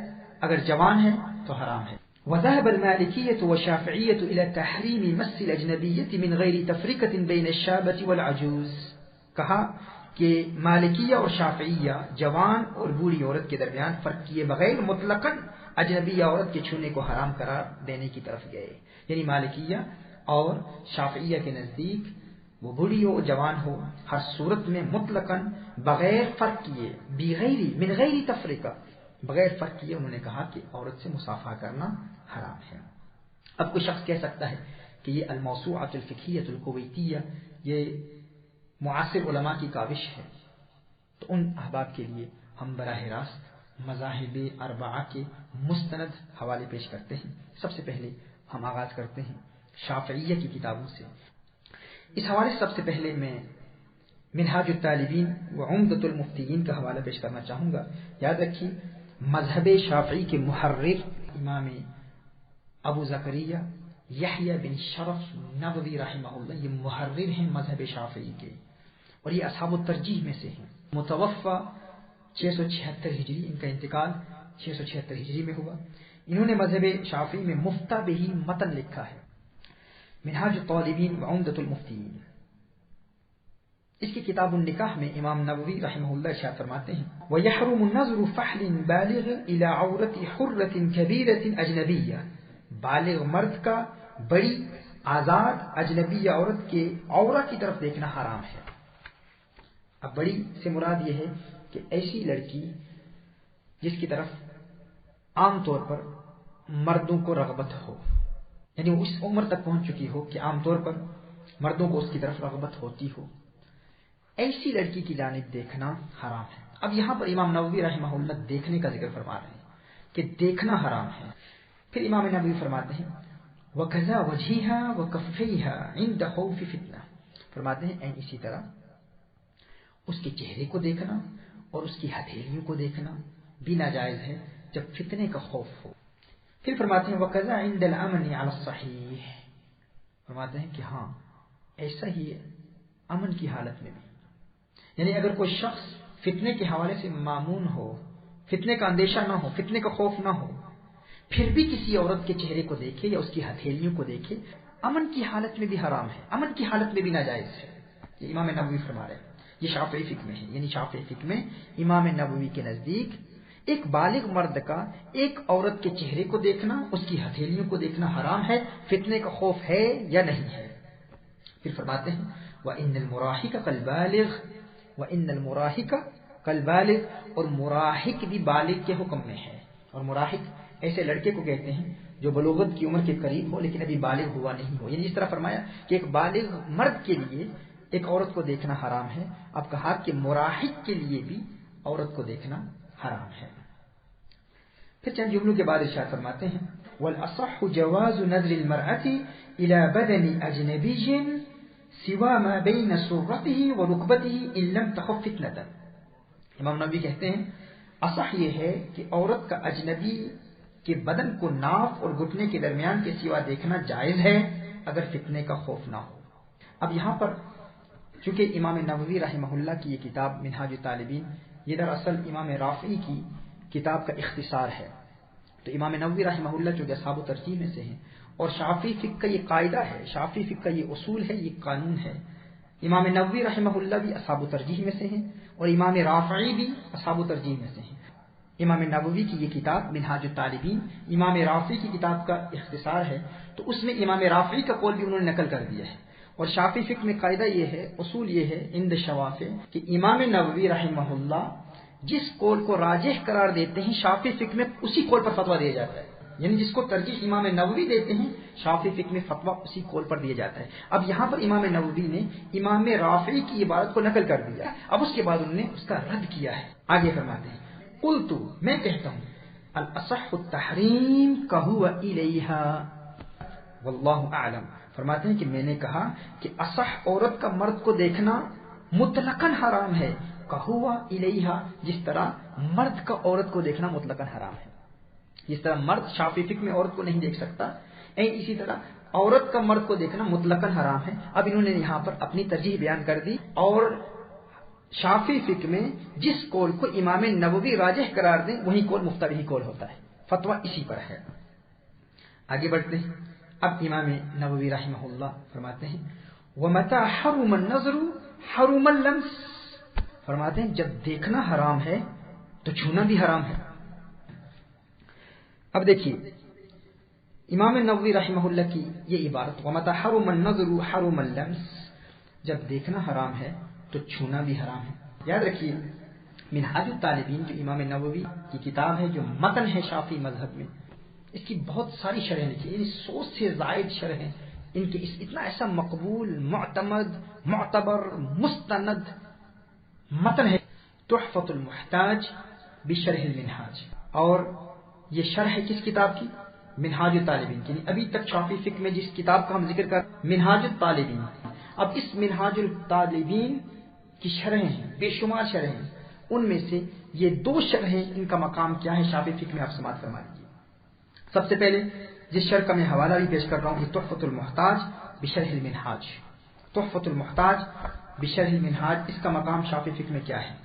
اگر جوان ہے تو حرام ہے. وذهب المالكية والشافعية إلى تحريم مس الأجنبية من غير تفرقة بين الشابة والعجوز. کہا کہ مالکیہ اور شافعیہ جوان اور بوڑھی عورت کے درمیان فرق کیے بغیر مطلقاً اجنبی عورت کے چھونے کو حرام قرار دینے کی طرف گئے. یعنی مالکیہ اور شافعیہ کے نزدیک وہ بوڑھی ہو جوان ہو ہر صورت میں مطلقاً بغیر فرق کیے، من غیر تفریقہ، بغیر فرق کیے انہوں نے کہا کہ عورت سے مصافحہ کرنا حرام ہے. اب کوئی شخص کہہ سکتا ہے کہ یہ الموسوعۃ الفقہیۃ الکویتیہ یہ معاصر علماء کی کاوش ہے، تو ان احباب کے لیے ہم براہ راست مذاہب اربعہ کے مستند حوالے پیش کرتے ہیں۔ سب سے پہلے ہم آغاز کرتے ہیں شافعیہ کی کتابوں سے۔ اس حوالے سے سب سے پہلے میں منہاج الطالبین و عمدۃ المفتیین کا حوالہ پیش کرنا چاہوں گا۔ یاد رکھیے مذہب شافعی کے محرر امام ابو زکریا یحییٰ بن شرف نووی رحمہ اللہ یہ محرر ہیں مذہب شافعی کے، اور یہ اصحاب الترجیح میں سے ہیں۔ متوفی 676 ہجری، ان کا انتقال 676 ہجری میں ہوا۔ انہوں نے مذہب شافعی میں مفتہ بہی متن لکھا ہے، منہاج الطالبین و عمدۃ المفتیین۔ اس کی کتاب النکاح میں امام نووی رحمہ اللہ ارشاد فرماتے ہیں وَيَحْرُمُ النَّظْرُ فَحْلٍ بَالِغٍ إِلَى عَوْرَةِ حُرَّةٍ كَبِيرَةٍ أَجْنَبِيَّةٍ، بالغ مرد کا بڑی آزاد اجنبی عورت کے عورہ کی طرف دیکھنا حرام ہے۔ اب بڑی سے مراد یہ ہے کہ ایسی لڑکی جس کی طرف عام طور پر مردوں کو رغبت ہو، یعنی وہ اس عمر تک پہنچ چکی ہو کہ عام طور پر مردوں کو اس کی طرف رغبت ہوتی ہو، ایسی لڑکی کی جانب دیکھنا حرام ہے۔ اب یہاں پر امام نووی رحمہ اللہ دیکھنے کا ذکر فرما رہے ہیں کہ دیکھنا حرام ہے۔ پھر امام نووی فرماتے ہیں وَكَذَا وَجْهِهَا وَكَفَّيْهَا عِنْدَ خَوْفِ فِتْنَةٍ، فرماتے ہیں اسی طرح اس کے چہرے کو دیکھنا اور اس کی ہتھیلیوں کو دیکھنا بھی ناجائز ہے جب فتنے کا خوف ہو۔ پھر فرماتے ہیں وَكَذَا عِنْدَ الْأَمْنِ عَلَى الصَّحِيحِ، فرماتے ہیں کہ ہاں ایسا ہی امن کی حالت میں بھی، یعنی اگر کوئی شخص فتنے کے حوالے سے مامون ہو، فتنے کا اندیشہ نہ ہو، فتنے کا خوف نہ ہو، پھر بھی کسی عورت کے چہرے کو دیکھے یا اس کی ہتھیلیوں کو دیکھے، امن کی حالت میں بھی حرام ہے، امن کی حالت میں بھی ناجائز ہے۔ یہ امام نووی فرما رہے ہیں، یہ شافعی فقہ میں ہے، یعنی شافعی فقہ میں امام نووی کے نزدیک ایک بالغ مرد کا ایک عورت کے چہرے کو دیکھنا، اس کی ہتھیلیوں کو دیکھنا حرام ہے، فتنے کا خوف ہے یا نہیں ہے۔ پھر فرماتے ہیں وَإِنَّ الْمُرَاهِقَ كَالْبَالِغِ، وَإِنَّ الْمُرَاهِقَ كَالْبَالِغِ، اور مراہق بھی بالغ کے حکم میں ہے۔ اور مراہق ایسے لڑکے کو کہتے ہیں جو بلوغت کی عمر کے قریب ہو لیکن ابھی بالغ ہوا نہیں ہو، یعنی اس طرح فرمایا کہ ایک بالغ مرد کے لیے ایک عورت کو دیکھنا حرام ہے، اب کہا کہ مراہق کے لیے بھی عورت کو دیکھنا حرام ہے۔ پھر چند جملوں کے بعد ارشاد فرماتے ہیں وَالْأَصَحُّ جَوَازُ نَظْرِ الْمَرْأَةِ إِلَى بَدَنِ أَجْنَبِيٍّ سِوَى مَا بَيْنَ سُرَّتِهِ وَرُكْبَتِهِ إِن لَّمْ تَخَفْ فِتْنَةً۔ امام نووی کہتے ہیں اصح یہ ہے کہ عورت کا اجنبی کے بدن کو ناف اور گھٹنے کے درمیان کے سوا دیکھنا جائز ہے اگر فتنے کا خوف نہ ہو۔ اب یہاں پر چونکہ امام نووی رحمہ اللہ کی یہ کتاب منہاج الطالبین یہ دراصل امام رافعی کی کتاب کا اختصار ہے، تو امام نووی رحمہ اللہ چونکہ اصحاب ترجیح میں سے ہیں اور شافعی فقہ کا یہ قاعدہ ہے، شافعی فقہ کا یہ اصول ہے، یہ قانون ہے، امام نووی رحمہ اللہ بھی اصحاب ترجیح میں سے ہیں اور امام رافعی بھی اصحاب ترجیح میں سے ہیں۔ امام نووی کی یہ کتاب منہاج الطالبین امام رافعی کی کتاب کا اختصار ہے، تو اس میں امام رافعی کا قول بھی انہوں نے نقل کر دیا ہے۔ اور شافعی فقہ میں قاعدہ یہ ہے، اصول یہ ہے عند الشوافع کہ امام نووی رحمہ اللہ جس قول کو راجح قرار دیتے ہیں شافعی فقہ میں اسی قول پر فتویٰ دیا جاتا ہے، یعنی جس کو ترجیح امام نووی دیتے ہیں شافعی فقہ میں فتویٰ اسی قول پر دیا جاتا ہے۔ اب یہاں پر امام نووی نے امام رافعی کی عبارت کو نقل کر دیا، اب اس کے بعد انہوں نے اس کا رد کیا ہے۔ آگے فرماتے ہیں قلت، میں کہتا ہوں الاصح التحریم کہو الیہا واللہ اعلم، فرماتے ہیں کہ میں نے کہا کہ اصح عورت کا مرد کو دیکھنا مطلقاً حرام ہے، کہو الیہا جس طرح مرد کا عورت کو دیکھنا مطلقاً حرام ہے، جس طرح مرد شافعی فقہ میں عورت کو نہیں دیکھ سکتا اسی طرح عورت کا مرد کو دیکھنا مطلقاً حرام ہے۔ اب انہوں نے یہاں پر اپنی ترجیح بیان کر دی اور شافعی فقہ میں جس قول کو امام نووی راجح قرار دیں وہی قول مفترض قول ہوتا ہے، فتویٰ اسی پر ہے۔ آگے بڑھتے ہیں، اب امام نووی رحمہ اللہ فرماتے ہیں وَمَتَى حَرُمَ النَّظْرُ حَرُمَ اللَّمْسُ، فرماتے ہیں جب دیکھنا حرام ہے تو چھونا بھی حرام ہے۔ اب دیکھیے امام نووی رحمہ اللہ کی یہ عبارت وَمَتَى حَرُمَ النَّظْرُ حَرُمَ اللَّمْسُ، جب دیکھنا حرام ہے تو چھونا بھی حرام ہے۔ یاد رکھیے منہاج الطالبین جو امام نووی کی کتاب ہے، جو متن ہے شافعی مذہب میں، اس کی بہت ساری شرحیں لکھی، یعنی 100 سے زائد شرحیں ان کے اتنا ایسا مقبول، معتمد، معتبر، مستند متن ہے تحفۃ المحتاج بشرح المنہاج، اور یہ شرح ہے کس کتاب کی؟ منہاج الطالبین کی. ابھی تک شافعی فقہ میں جس کتاب کا ہم ذکر کر منہاج الطالبین، اب اس منہاج الطالبین کی شرحیں ہیں، بے شمار شرحیں ہیں، ان میں سے یہ 2 شرحیں، ان کا مقام کیا ہے شافعی فقہ میں آپ سماعت فرما لیجیے. سب سے پہلے جس شرح کا میں حوالہ بھی پیش کر رہا ہوں یہ تحفۃ المحتاج بشرح المنہاج. تحفۃ المحتاج بشرح المنہاج، اس کا مقام شافعی فقہ میں کیا ہے؟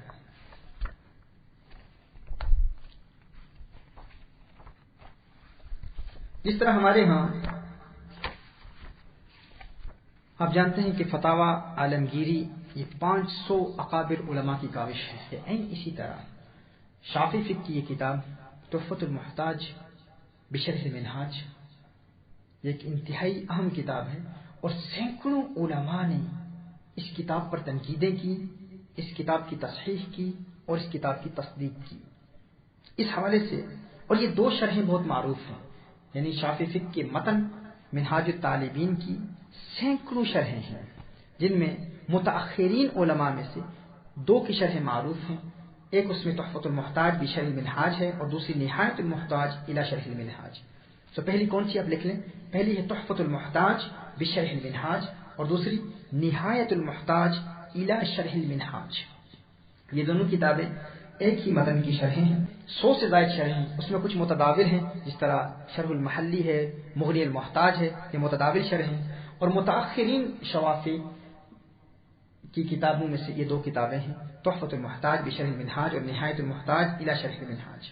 جس طرح ہمارے ہاں آپ جانتے ہیں کہ فتاوی عالمگیری یہ 500 اکابر علماء کی کاوش ہے، اسی طرح شافعی فقہ کی یہ کتاب تحفۃ المحتاج بشرح المنہاج یہ ایک انتہائی اہم کتاب ہے، اور سینکڑوں علماء نے اس کتاب پر تنقیدیں کی، اس کتاب کی تصحیح کی اور اس کتاب کی تصدیق کی. اس حوالے سے، اور یہ 2 شرحیں بہت معروف ہیں، یعنی شافعی فقہ کے متن منہاج الطالبین کی سینکڑوں شرحیں ہیں، جن میں متأخرین علماء میں سے 2 کی شرحیں معروف ہیں. ایک اس میں تحفۃ المحتاج بشرح المنہاج ہے، اور دوسری نہایت المحتاج الی شرح المنہاج. تو پہلی کون سی آپ لکھ لیں؟ پہلی ہے تحفۃ المحتاج بشرح المنہاج، اور دوسری نہایت المحتاج الی شرح المنہاج. یہ دونوں کتابیں ایک ہی متن کی شرحیں ہیں، 100 سے زائد شرحیں ہیں. اس میں کچھ متداول ہیں، جس طرح شرح المحلی ہے، مغنی المحتاج ہے، یہ متداول شرح ہیں. اور متأخرین شوافی کی کتابوں میں سے یہ 2 کتابیں ہیں، تحفۃ المحتاج بشرح المنہاج اور نہایت المحتاج الی شرح المنہاج.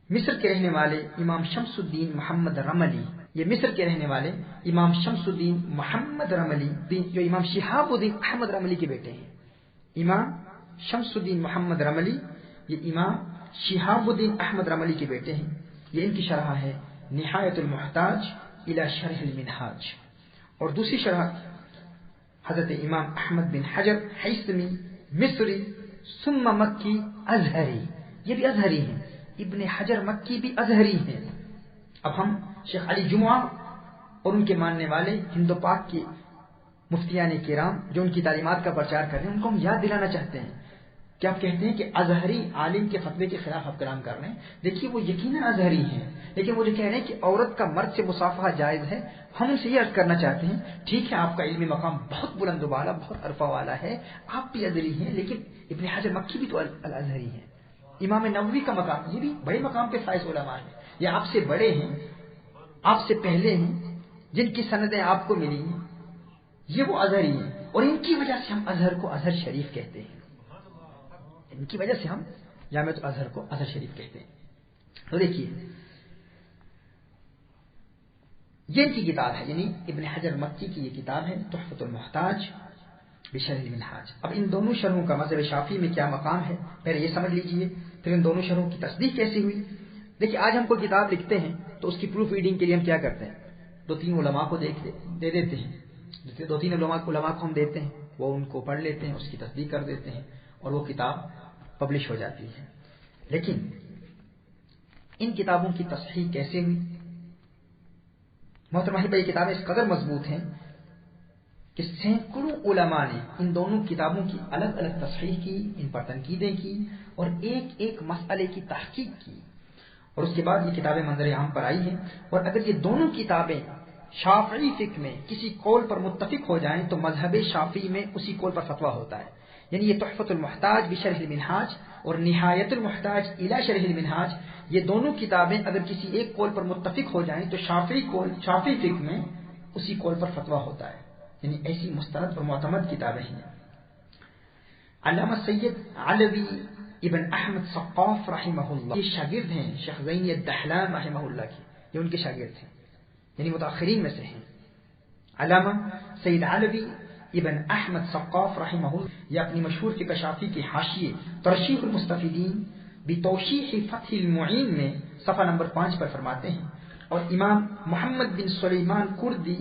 مصر کے رہنے والے امام شمس الدین محمد رملی، یہ مصر کے رہنے والے امام شمس الدین محمد رملی جو امام شہاب الدین احمد رملی کے بیٹے ہیں. امام شمس الدین محمد رملی یہ امام شہاب الدین احمد رملی کے بیٹے ہیں. یہ ان کی شرح ہے نہایت المحتاج الی شرح المنہاج. اور دوسری شرح حضرت امام احمد بن حجر حیثمی مصری ثم مکی ازہری، یہ بھی ازہری ہیں، ابن حجر مکی بھی ازہری ہیں. اب ہم شیخ علی جمعہ اور ان کے ماننے والے ہند و پاک کے مفتیان کرام جو ان کی تعلیمات کا پرچار کر رہے ہیں، ان کو ہم یاد دلانا چاہتے ہیں کہ آپ کہتے ہیں کہ ازہری عالم کے فتوے کے خلاف آپ کلام کر رہے ہیں. دیکھیے وہ یقیناً ازہری ہیں، لیکن وہ جو کہہ رہے ہیں کہ عورت کا مرد سے مصافحہ جائز ہے، ہم ان سے یہ عرض کرنا چاہتے ہیں ٹھیک ہے آپ کا علمی مقام بہت بلند و بالا، بہت عرفہ والا ہے، آپ بھی ازہری ہیں، لیکن ابن حجر مکی بھی تو الازہری ہیں. امام نووی کا مقام، یہ بھی بڑے مقام پہ فائز علماء ہیں، یہ آپ سے بڑے ہیں، آپ سے پہلے ہیں، جن کی سندیں آپ کو ملی ہیں، یہ وہ ازہری ہیں. اور ان کی وجہ سے ہم ازہر کو ازہر شریف کہتے ہیں، ان کی وجہ سے ہم جامعۃ الازہر کو ازہر شریف کہتے ہیں. تو دیکھیے یہ ان کی کتاب ہے، یعنی ابن حجر مکی کی یہ کتاب ہے تحفۃ المحتاج بشرح المنہاج. اب ان دونوں شرحوں کا مذہب شافعی میں کیا مقام ہے پہلے یہ سمجھ لیجئے، پھر ان دونوں شرحوں کی تصدیق کیسی ہوئی. دیکھیے آج ہم کوئی کتاب لکھتے ہیں تو اس کی پروف ریڈنگ کے لیے ہم کیا کرتے ہیں، 2-3 علماء کو دے دیتے ہیں، 2-3 علماء کو ہم دیتے ہیں، وہ ان کو پڑھ لیتے ہیں، اس کی تصدیق کر دیتے ہیں، اور وہ کتاب پبلش ہو جاتی ہے. لیکن ان کتابوں کی تصحیح کیسے ہوئی؟ محترم بھائی کتابیں اس قدر مضبوط ہیں کہ سینکڑوں علماء نے ان دونوں کتابوں کی الگ الگ تصحیح کی، ان پر تنقیدیں کی اور ایک ایک مسئلے کی تحقیق کی، اور اس کے بعد یہ کتابیں منظر عام پر آئی ہیں. اور اگر یہ دونوں کتابیں شافعی فقہ میں کسی قول پر متفق ہو جائیں تو مذہب شافعی میں اسی قول پر فتویٰ ہوتا ہے. یعنی یہ تحفۃ المحتاج بشرح المنہاج اور نہایت المحتاج الی شرح المنہاج، یہ دونوں کتابیں اگر کسی ایک قول پر متفق ہو جائیں تو شافعی فقہ میں اسی قول پر فتویٰ ہوتا ہے. یعنی ایسی مستند اور معتمد کتابیں ہیں. علامہ سید علوی ابن احمد ثقاف رحمہ اللہ یہ شاگرد ہیں شیخ زینی الدحلان رحمہ اللہ کی، یہ ان کے شاگرد ہیں، یعنی متاخرین میں سے ہیں. علامہ سید علوی ابن احمد ثقاف رحمہ اللہ یہ اپنی مشہور فقہ شافعی کے حاشیے ترشیح المستفیدین بتوشیح فتح المعین میں صفحہ نمبر 5 پر فرماتے ہیں، اور امام محمد بن سلیمان کردی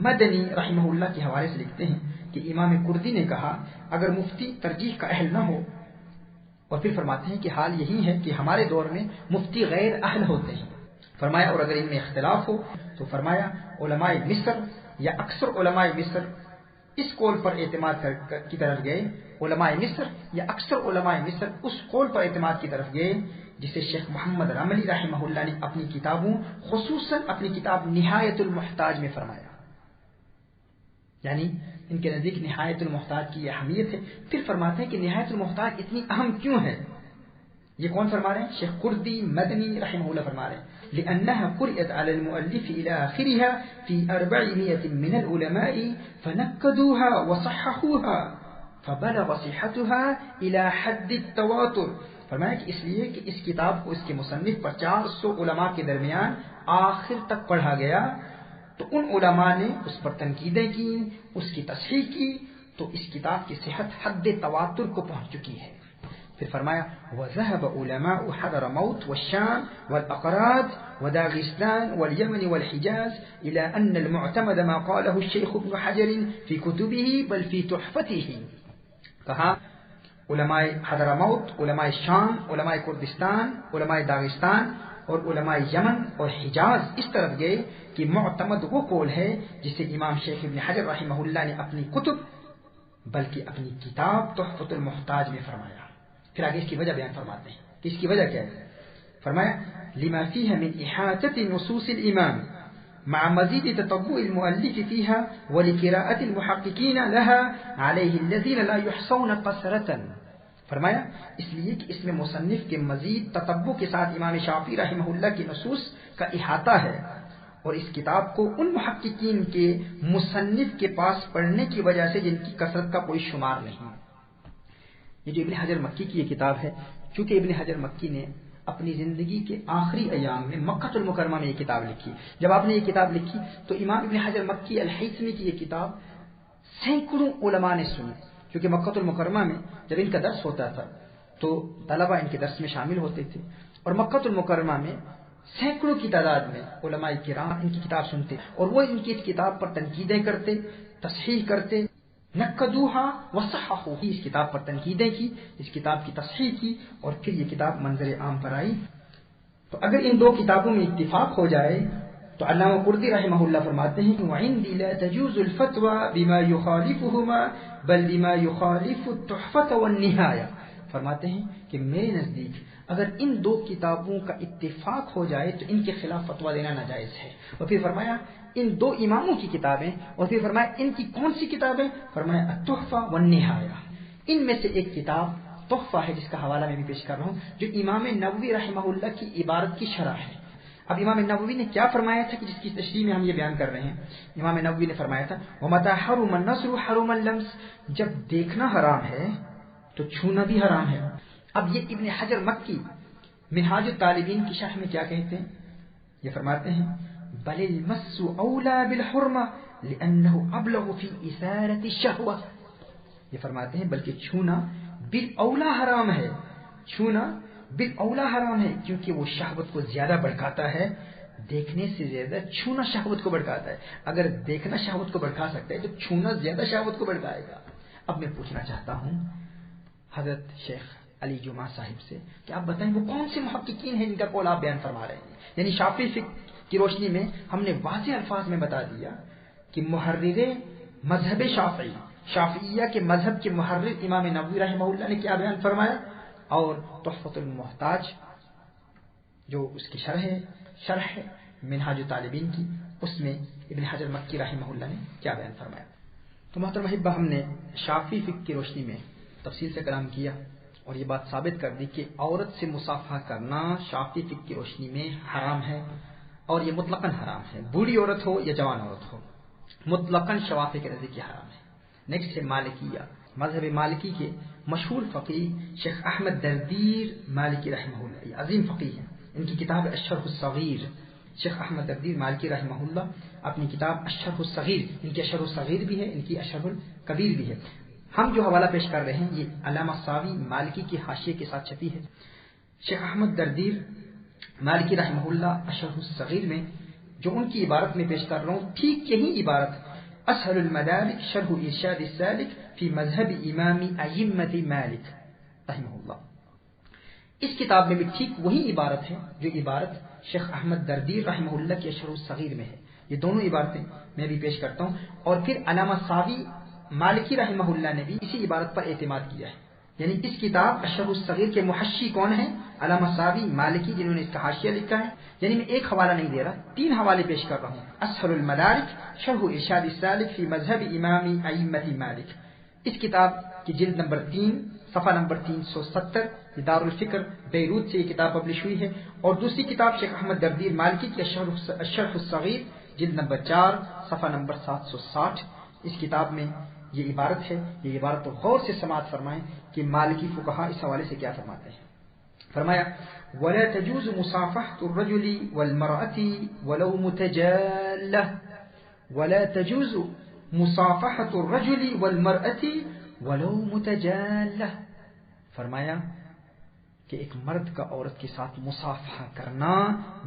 مدنی رحمہ اللہ کے حوالے سے لکھتے ہیں کہ امام کردی نے کہا اگر مفتی ترجیح کا اہل نہ ہو، اور پھر فرماتے ہیں کہ حال یہی ہے کہ ہمارے دور میں مفتی غیر اہل ہوتے ہیں، فرمایا اور اگر ان میں اختلاف ہو تو فرمایا علماء مصر یا اکثر علماء مصر اس قول پر اعتماد کی طرف گئے، علماء مصر یا اکثر علماء مصر اس قول پر اعتماد کی طرف گئے جسے شیخ محمد رملی رحمہ اللہ نے اپنی کتابوں خصوصاً اپنی کتاب نہایت المحتاج میں فرمایا. یعنی ان کے نزدیک نہایت المحتاج کی اہمیت ہے. پھر فرماتے ہیں کہ نہایت المحتاج اتنی اہم کیوں ہے؟ یہ کون فرما رہے ہیں؟ شیخ کردی مدنی رحمہ اللہ فرما رہے ہیں لأنها قرئت على المؤلف إلى آخرها في 400 من العلماء فنكدوها وصححوها فبلغ صحتها إلى حد التواتر. فرمایا کہ اس لیے کہ اس کتاب کو اس کے مصنف پر 400 علماء کے درمیان آخر تک پڑھا گیا، تو ان علماء نے اس پر تنقیدیں کی، اس کی تصحیح کی، تو اس کتاب کی صحت حد تواتر کو پہنچ چکی ہے. پھر فرمایا وذهب علماء حضرموت والشام والأقراض وداغستان واليمن والحجاز إلى أن المعتمد ما قاله الشيخ ابن حجر في كتبه بل في تحفته. کہا علماء حضرموت، علماء شام، علماء کردستان، علماء داغستان اور علماء یمن اور حجاز اس طرف گئے کہ معتمد وہ قول ہے جسے امام شیخ ابن حجر رحمہ اللہ نے اپنی کتب بلکہ اپنی کتاب تحفۃ المحتاج میں فرمایا. پھر آگے اس کی وجہ بیان فرماتے ہیں کہ اس کی وجہ کیا ہے. فرمایا لما فيها من إحاطة نصوص الإمام مع مزيد تطبع المؤلف فيها ولقراءة المحققين لها عليه الذين لا يحصون قسرة. فرمایا اس لیے کہ اس میں مصنف کے مزید تتبع کے ساتھ امام شافعی رحمہ اللہ کی نصوص کا احاطہ ہے، اور اس کتاب کو ان محققین کے مصنف کے پاس پڑھنے کی وجہ سے جن کی کثرت کا کوئی شمار نہیں. یہ جو ابن حجر مکی کی یہ کتاب ہے، چونکہ ابن حجر مکی نے اپنی زندگی کے آخری ایام میں مکہ المکرمہ میں یہ کتاب لکھی. جب آپ نے یہ کتاب لکھی تو امام ابن حجر مکی الہیثمی کی یہ کتاب سینکڑوں علماء نے سنی، کیونکہ مکہ المکرمہ میں جب ان کا درس ہوتا تھا تو طلبہ ان کے درس میں شامل ہوتے تھے، اور مکہ المکرمہ میں سینکڑوں کی تعداد میں علماء کرام ان کی کتاب سنتے اور وہ ان کی اس کتاب پر تنقیدیں کرتے، تصحیح کرتے. نقدوها وصححوا، اس کتاب پر تنقیدیں کی، اس کتاب کی تصحیح کی، اور پھر یہ کتاب منظر عام پر آئی. تو اگر ان دو کتابوں میں اتفاق ہو جائے تو علامہ قرطبی رحمہ اللہ فرماتے ہیں کہ وعندي لا تجوز الفتوى بما يخالفهما بل بما يخالف التحفة والنهاية. فرماتے ہیں کہ میرے نزدیک اگر ان دو کتابوں کا اتفاق ہو جائے تو ان کے خلاف فتویٰ دینا ناجائز ہے. اور پھر فرمایا ان دو اماموں کی کتابیں، اور پھر فرمایا ان کی کون سی کتابیں؟ فرمایا التحفہ والنہایہ. ان میں سے ایک کتاب تحفہ ہے جس کا حوالہ میں بھی پیش کر رہا ہوں، جو امام نووی رحمہ اللہ کی عبارت کی شرح ہے. اب امام نووی نے کیا فرمایا تھا کہ جس کی تشریح میں ہم یہ بیان کر رہے ہیں؟ امام نووی نے فرمایا تھا وَمَتَى حَرُمَ النَّظْرُ حَرُمَ اللَّمْسُ، جب دیکھنا حرام ہے تو چھونا بھی حرام ہے. اب یہ ابن حجر مکی منہاج الطالبین کی شرح میں کیا کہتے ہیں؟ یہ فرماتے ہیں بل المس اولا بالحرمہ لانه ابلغ فی اثارۃ الشہوہ. یہ فرماتے ہیں بلکہ چھونا بالاولا حرام ہے، چھونا بالاولا حرام ہے کیونکہ وہ شہوت کو زیادہ بھڑکاتا ہے. دیکھنے سے زیادہ چھونا شہوت کو بھڑکاتا ہے. اگر دیکھنا شہوت کو بھڑکا سکتا ہے تو چھونا زیادہ شہوت کو بھڑکائے گا. اب میں پوچھنا چاہتا ہوں حضرت شیخ علی جمعہ صاحب سے کہ آپ بتائیں وہ کون سے محققین ہیں جن کا قول آپ بیان فرما رہے ہیں؟ یعنی شافعی فقہ کی روشنی میں ہم نے واضح الفاظ میں بتا دیا کہ محرر مذہب شافعی، شافعیہ کے مذہب کے محرر امام نووی رحمہ اللہ نے کیا بیان فرمایا، اور تحفۃ المحتاج جو اس کی شرح ہے منہاج الطالبین کی، اس میں ابن حجر مکی رحمہ اللہ نے کیا بیان فرمایا. تو محترم احبہ، ہم نے شافعی فقہ کی روشنی میں تفصیل سے کلام کیا اور یہ بات ثابت کر دی کہ عورت سے مصافحہ کرنا شافعی فقہ کی روشنی میں حرام ہے، اور یہ مطلقاً حرام ہے. بوڑھی عورت ہو یا جوان عورت ہو، مطلقاً شافعی کے نزدیک یہ حرام ہے. نیکسٹ ہے مالکیہ. مذہب مالکی کے مشہور فقیہ شیخ احمد دردیر مالکی رحمہ اللہ، یہ عظیم فقیہ ہیں. ان کی کتاب الشرح الصغیر، شیخ احمد دردیر مالکی رحمہ اللہ اپنی کتاب الشرح الصغیر، ان کی الشرح الصغیر بھی ہے، ان کی الشرح الکبیر بھی ہے. ہم جو حوالہ پیش کر رہے ہیں یہ علامہ ساوی مالکی کی حاشیے کے ساتھ چھپی ہے. شیخ احمد دردیر مالکی رحمہ اللہ الشرح الصغیر میں جو ان کی عبارت میں پیش کر رہا ہوں، ٹھیک یہی عبارت اسهل المدارک شرح ارشاد السالک فی مذہب امام ائمۃ مالک رحمہ اللہ. اس کتاب میں بھی ٹھیک وہی عبارت ہے جو عبارت شیخ احمد دردیر رحمہ اللہ کی الشرح الصغیر میں ہے. یہ دونوں عبارتیں میں بھی پیش کرتا ہوں. اور پھر علامہ ساوی مالکی رحمہ اللہ نے بھی اسی عبارت پر اعتماد کیا ہے. یعنی اس کتاب الشرح الصغیر کے محشی کون ہیں؟ علامہ ساوی مالکی، جنہوں نے اس کا حاشیہ لکھا ہے. یعنی میں ایک حوالہ نہیں دے رہا، 3 حوالے پیش کر رہا ہوں. اسهل المدارک شرح ارشاد السالک فی مذہب امام ائمۃ مالک، اس کتاب کی جلد نمبر 3 صفحہ نمبر 370، دار الفکر بیروت سے یہ کتاب پبلش ہوئی ہے. اور دوسری کتاب شیخ احمد دردیر مالکی کی الشرح الصغیر جلد نمبر 4 صفحہ نمبر 760. اس کتاب میں یہ عبارت ہے. یہ عبارت تو غور سے سماعت فرمائیں کہ مالکی فقہا اس حوالے سے کیا فرماتے ہیں. فرمایا ولا تجوز مصافحة الرجل والمرأة ولو متجالة، ولا تجوز مصافحة الرجل والمرأة ولو متجالة. فرمایا کہ ایک مرد کا عورت کے ساتھ مصافحہ کرنا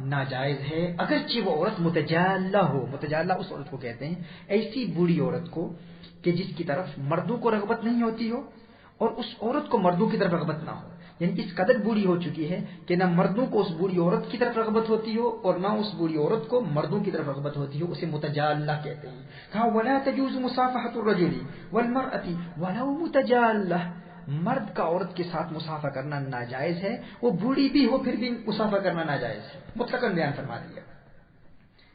ناجائز ہے اگرچہ وہ عورت متجالہ ہو. متجالہ اس عورت کو کہتے ہیں ایسی بوڑھی عورت کو کہ جس کی طرف مردوں کو رغبت نہیں ہوتی ہو اور اس عورت کو مردوں کی طرف رغبت نہ ہو. یعنی اس قدر بوڑھی ہو چکی ہے کہ نہ مردوں کو اس بوڑھی عورت کی طرف رغبت ہوتی ہو اور نہ اس بوڑھی عورت کو مردوں کی طرف رغبت ہوتی ہو، اسے متجالہ کہتے ہیں. کہا ولا تجوز مصافحة الرجل والمرأة ولو متجالة، مرد کا عورت کے ساتھ مصافحہ کرنا ناجائز ہے، وہ بوڑھی بھی ہو پھر بھی مصافحہ کرنا ناجائز ہے. مطلقاً بیان فرما دیا.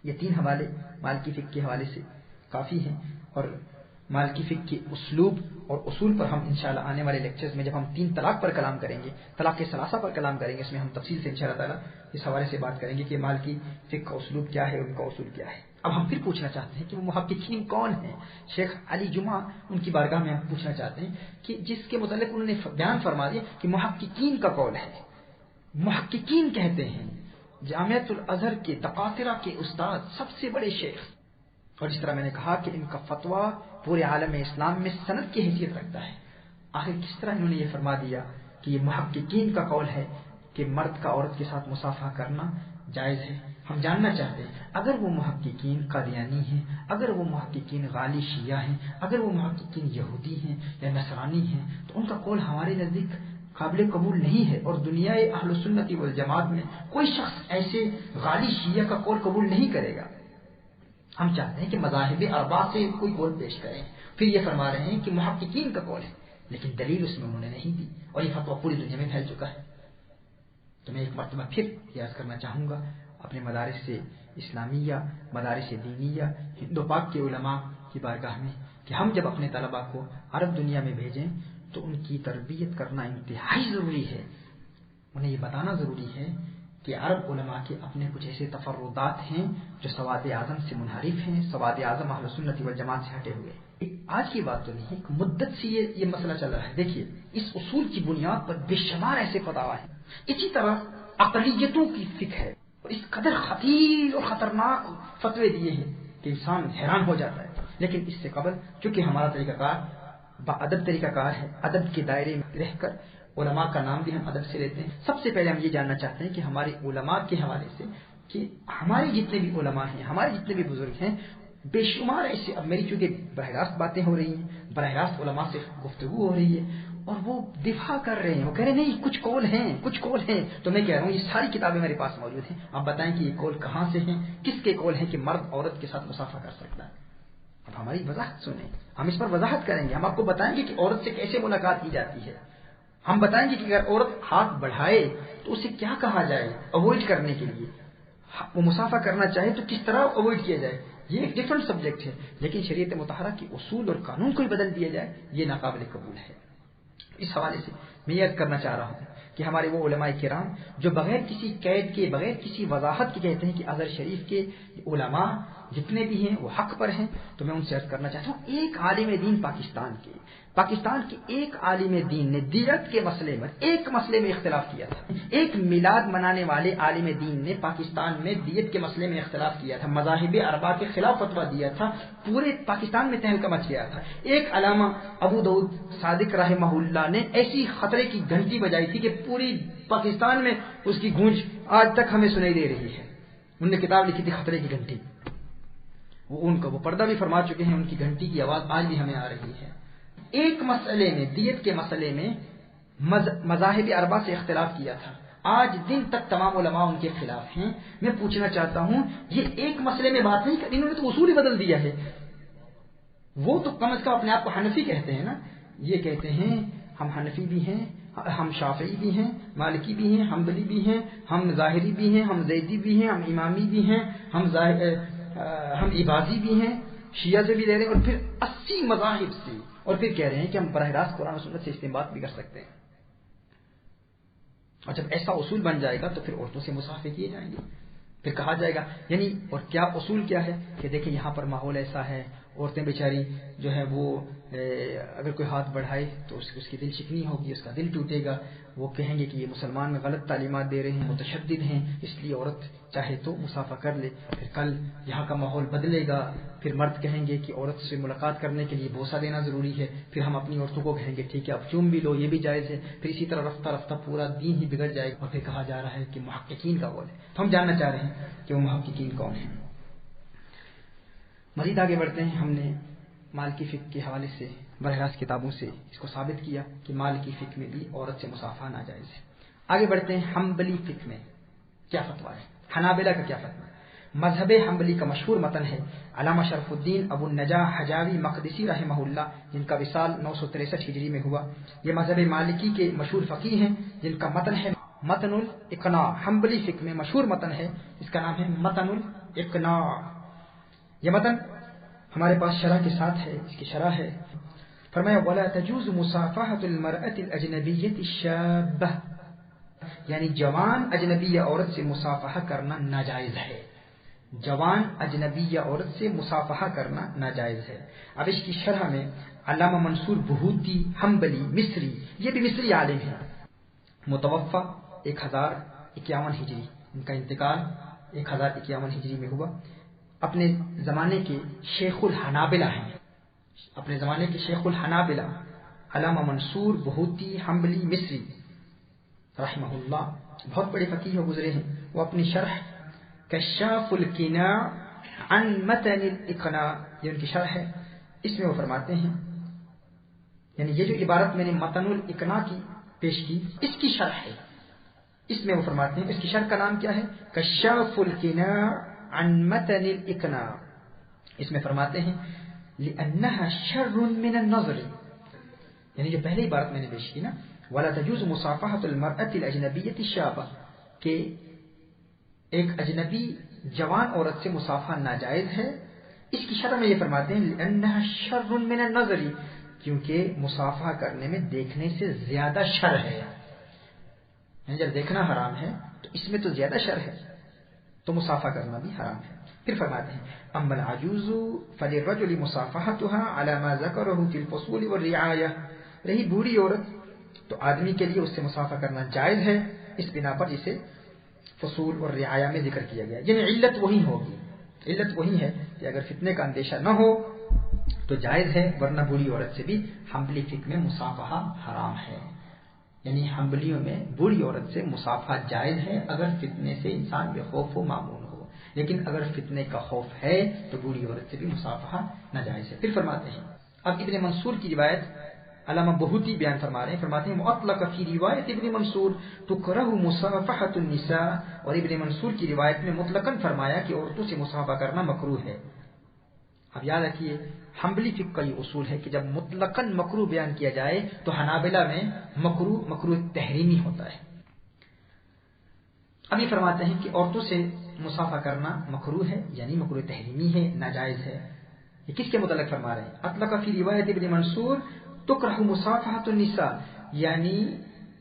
یہ 3 حوالے مالکی فقہ کے حوالے سے کافی ہیں. اور مالکی فقہ کے اسلوب اور اصول پر ہم انشاءاللہ آنے والے لیکچرز میں جب ہم 3 طلاق پر کلام کریں گے، طلاق کے ثلاثہ پر کلام کریں گے، اس میں ہم تفصیل سے انشاءاللہ تعالی اس حوالے سے بات کریں گے کہ مالکی فقہ کا اسلوب کیا ہے، ان کا اصول کیا ہے. اب ہم پھر پوچھنا چاہتے ہیں کہ وہ محققین کون ہیں. شیخ علی جمعہ ان کی بارگاہ میں ہم پوچھنا چاہتے ہیں کہ جس کے متعلق انہوں نے بیان فرما دیا کہ محققین کا قول ہے. محققین کہتے ہیں جامعۃ الازہر کے دکاترہ کے استاد، سب سے بڑے شیخ، اور جس طرح میں نے کہا کہ ان کا فتویٰ پورے عالم اسلام میں سند کی حیثیت رکھتا ہے. آخر کس طرح انہوں نے یہ فرما دیا کہ یہ محققین کا قول ہے کہ مرد کا عورت کے ساتھ مصافحہ کرنا جائز ہے. ہم جاننا چاہتے ہیں اگر وہ محققین قادیانی ہیں، اگر وہ محققین غالی شیعہ ہیں، اگر وہ محققین یہودی ہیں یا نصرانی ہیں، تو ان کا قول ہمارے نزدیک قابل قبول نہیں ہے. اور دنیا اہل سنت والجماعت میں کوئی شخص ایسے غالی شیعہ کا قول قبول نہیں کرے گا. ہم چاہتے ہیں کہ مذاہب اربعہ سے کوئی قول پیش کریں. پھر یہ فرما رہے ہیں کہ محققین کا قول ہے، لیکن دلیل اس میں انہوں نے نہیں دی، اور یہ فتویٰ پوری دنیا میں پھیل چکا ہے. تو میں ایک مرتبہ پھر یاد کرنا چاہوں گا اپنے مدارس سے اسلامیہ، مدارس دینیہ، ہند و پاک کے علماء کی بارگاہ میں کہ ہم جب اپنے طلباء کو عرب دنیا میں بھیجیں تو ان کی تربیت کرنا انتہائی ضروری ہے. انہیں یہ بتانا ضروری ہے کہ عرب علماء کے اپنے کچھ ایسے تفردات ہیں جو سواد اعظم سے منحرف ہیں، سواد اعظم اہل سنت والجماعت سے ہٹے ہوئے. آج کی بات تو نہیں ہے، ایک مدت سے یہ مسئلہ چل رہا ہے. دیکھیے اس اصول کی بنیاد پر بے شمار ایسے فتاوی ہیں. اسی طرح اقلیتوں کی فقہ ہے، اس قدر خطیر اور خطرناک فتوے دیے ہیں کہ انسان حیران ہو جاتا ہے. لیکن اس سے قبل چونکہ ہمارا طریقہ کار باادب طریقہ کار ہے، ادب کے دائرے میں رہ کر علماء کا نام بھی ہم ادب سے لیتے ہیں. سب سے پہلے ہم یہ جاننا چاہتے ہیں کہ ہمارے علماء کے حوالے سے کہ ہمارے جتنے بھی علماء ہیں، ہمارے جتنے بھی بزرگ ہیں، بے شمار ایسے، اب میری چونکہ براہ راست باتیں ہو رہی ہیں، براہ راست علماء سے گفتگو ہو رہی ہے اور وہ دفاع کر رہے ہیں، وہ کہہ رہے ہیں نہیں کچھ قول ہیں. تو میں کہہ رہا ہوں یہ ساری کتابیں میرے پاس موجود ہیں. آپ بتائیں کہ یہ قول کہاں سے ہیں، کس کے قول ہیں کہ مرد عورت کے ساتھ مصافحہ کر سکتا ہے. اب ہماری وضاحت سنیں، ہم اس پر وضاحت کریں گے. ہم آپ کو بتائیں گے کہ عورت سے کیسے ملاقات کی جاتی ہے. ہم بتائیں گے کہ اگر عورت ہاتھ بڑھائے تو اسے کیا کہا جائے اوائڈ کرنے کے لیے. وہ مصافحہ کرنا چاہے تو کس طرح اوائڈ کیا جائے. یہ ایک ڈفرنٹ سبجیکٹ ہے، لیکن شریعت مطہرہ کے اصول اور قانون کو ہی بدل دیا جائے یہ ناقابل قبول ہے. اس حوالے سے میں یہ کرنا چاہ رہا ہوں کہ ہمارے وہ علماء کرام جو بغیر کسی قید کے، بغیر کسی وضاحت کے کہتے ہیں کہ ازہر شریف کے علماء جتنے بھی ہیں وہ حق پر ہیں، تو میں ان سے عرض کرنا چاہتا ہوں ایک عالم دین پاکستان کے ایک عالم دین نے دیت کے مسئلے میں ایک مسئلے میں اختلاف کیا تھا. ایک میلاد منانے والے عالم دین نے پاکستان میں دیت کے مسئلے میں اختلاف کیا تھا، مذاہب اربعہ کے خلاف فتویٰ دیا تھا، پورے پاکستان میں تہلکہ مچ گیا تھا. ایک علامہ ابو داؤد صادق رحمہ اللہ نے ایسی خطرے کی گھنٹی بجائی تھی کہ پوری پاکستان میں اس کی گونج آج تک ہمیں سنائی دے رہی ہے. انہوں نے کتاب لکھی تھی خطرے کی گھنٹی. وہ پردہ بھی فرما چکے ہیں، ان کی گھنٹی کی آواز آج بھی ہمیں آ رہی ہے. ایک مسئلے میں، دیت کے مسئلے میں مذاہب اربعہ سے اختلاف کیا تھا. آج دن تک تمام علماء ان کے خلاف ہیں. میں پوچھنا چاہتا ہوں یہ ایک مسئلے میں بات نہیں کرتی، انہوں نے تو اصول ہی بدل دیا ہے. وہ تو کم از کم اپنے آپ کو حنفی کہتے ہیں نا، یہ کہتے ہیں ہم حنفی بھی ہیں، ہم شافعی بھی ہیں، مالکی بھی ہیں، حنبلی بھی ہیں، ہم ظاہری بھی ہیں، ہم زیدی بھی ہیں، ہم امامی بھی ہیں، ہم عبادی بھی ہیں، شیعہ سے بھی لے رہے ہیں، اور پھر 80 مذاہب سے، اور پھر کہہ رہے ہیں کہ ہم براہ راست قرآن و سنت سے استنباط بھی کر سکتے ہیں. اور جب ایسا اصول بن جائے گا تو پھر عورتوں سے مصافحے کیے جائیں گے. پھر کہا جائے گا یعنی، اور کیا اصول کیا ہے کہ دیکھیں یہاں پر ماحول ایسا ہے، عورتیں بیچاری جو ہے وہ اگر کوئی ہاتھ بڑھائے تو اس کی دل شکنی ہوگی، اس کا دل ٹوٹے گا، وہ کہیں گے کہ یہ مسلمان غلط تعلیمات دے رہے ہیں، متشدد ہیں، اس لیے عورت چاہے تو مصافحہ کر لے. پھر کل یہاں کا ماحول بدلے گا، پھر مرد کہیں گے کہ عورت سے ملاقات کرنے کے لیے بوسہ دینا ضروری ہے، پھر ہم اپنی عورتوں کو کہیں گے ٹھیک ہے اب چوم بھی لو، یہ بھی جائز ہے. پھر اسی طرح رفتہ رفتہ پورا دین ہی بگڑ جائے گا. اور پھر کہا جا رہا ہے کہ محققین کا قول ہے. تو ہم جاننا چاہ رہے ہیں کہ وہ محققین کون ہیں. مزید آگے بڑھتے ہیں. ہم نے مال کی فقہ کے حوالے سے براہ راست کتابوں سے اس کو ثابت کیا کہ مال کی فقہ میں بھی عورت سے مصافحہ ناجائز ہے. آگے بڑھتے ہیں. حنبلی فقہ میں کیا فتویٰ ہے، حنابلہ کا کیا فتویٰ ہے. مذہب حنبلی کا مشہور متن ہے علامہ شرف الدین ابو النجاح حجاوی مقدسی رحمہ اللہ، جن کا وصال 963 ہجری میں ہوا. یہ مذہب مالکی کے مشہور فقیہ ہیں جن کا متن ہے متن الاقناع. حنبلی فقہ میں مشہور متن ہے، اس کا نام ہے متن الاقناع. یہ متن ہمارے پاس شرح کے ساتھ ہے، اس کی شرح ہے. فرمایا ولا تجوز مصافحة المرأة الأجنبية الشابة، یعنی جوان اجنبی عورت سے مصافحہ کرنا ناجائز ہے. جوان اجنبی عورت سے مصافحہ کرنا ناجائز ہے. اب اس کی شرح میں علامہ منصور بہوتی حنبلی مصری، یہ بھی مصری عالم ہے، متوفہ 1051 ہجری، ان کا انتقال 1051 ہجری میں ہوا. اپنے زمانے کے شیخ الحنابلہ ہیں، اپنے زمانے کے شیخ الحنابلہ علامہ منصور بہوتی حنبلی مصری رحمہ اللہ بہت بڑے فقیہ ہو گزرے ہیں. وہ اپنی شرح کشاف القناع عن متن الاقناع، یہ ان کی شرح ہے، اس میں وہ فرماتے ہیں، یعنی یہ جو عبارت میں نے متن الاقناع کی پیش کی اس کی شرح ہے. اس میں وہ فرماتے ہیں، اس کی شرح کا نام کیا ہے، کشاف القناع عن متن الاقناع. اس میں فرماتے ہیں لأنها شر من النظر، یعنی جو پہلی عبارت میں نے پیش کی نا ولا تجوز مصافحة المرأة الأجنبية الشابة، کہ ایک اجنبی جوان عورت سے مصافحہ ناجائز ہے. اس کی شرح میں یہ فرماتے ہیں لأنها شر من النظر، کیونکہ مصافحہ کرنے میں دیکھنے سے زیادہ شر ہے. یعنی جب دیکھنا حرام ہے تو اس میں تو زیادہ شر ہے، تو مصافحہ کرنا بھی حرام ہے. پھر فرماتے ہیں اما العجوز فللرجل مصافحتها على ما ذكره في الفصول والرعاية، رہی بوڑھی عورت تو آدمی کے لیے اس سے مصافحہ کرنا جائز ہے اس بنا پر جسے فصول اور رعایا میں ذکر کیا گیا. یعنی علت وہی ہوگی، علت وہی ہے کہ اگر فتنے کا اندیشہ نہ ہو تو جائز ہے، ورنہ بوڑھی عورت سے بھی حنبلی فقہ میں مصافحہ حرام ہے. یعنی حنبلیوں میں بوڑھی عورت سے مصافحہ جائز ہے اگر فتنے سے انسان بے خوف و معمون ہو، لیکن اگر فتنے کا خوف ہے تو بوڑھی عورت سے بھی مصافحہ ناجائز ہے. پھر فرماتے ہیں اب ابن منصور کی روایت علامہ بہوتی بیان فرما رہے ہیں. فرماتے ہیں مطلق فی روایت ابن منصور تکرہ مصافحۃ النساء، اور ابن منصور کی روایت میں مطلقاً فرمایا کہ عورتوں سے مصافحہ کرنا مکروہ ہے. اب یاد رکھیے حنبلی فقہ کا یہ اصول ہے کہ جب مطلقاً مکروہ بیان کیا جائے تو حنابلہ میں مکروہ تحریمی ہوتا ہے. اب یہ فرماتے ہیں کہ عورتوں سے مصافحہ کرنا مکروہ ہے، یعنی مکروہ تحریمی ہے، ناجائز ہے. یہ کس کے متعلق فرما رہے ہیں؟ اطلق فی روایت ابن منصور تکرہ مصافحۃ النساء، یعنی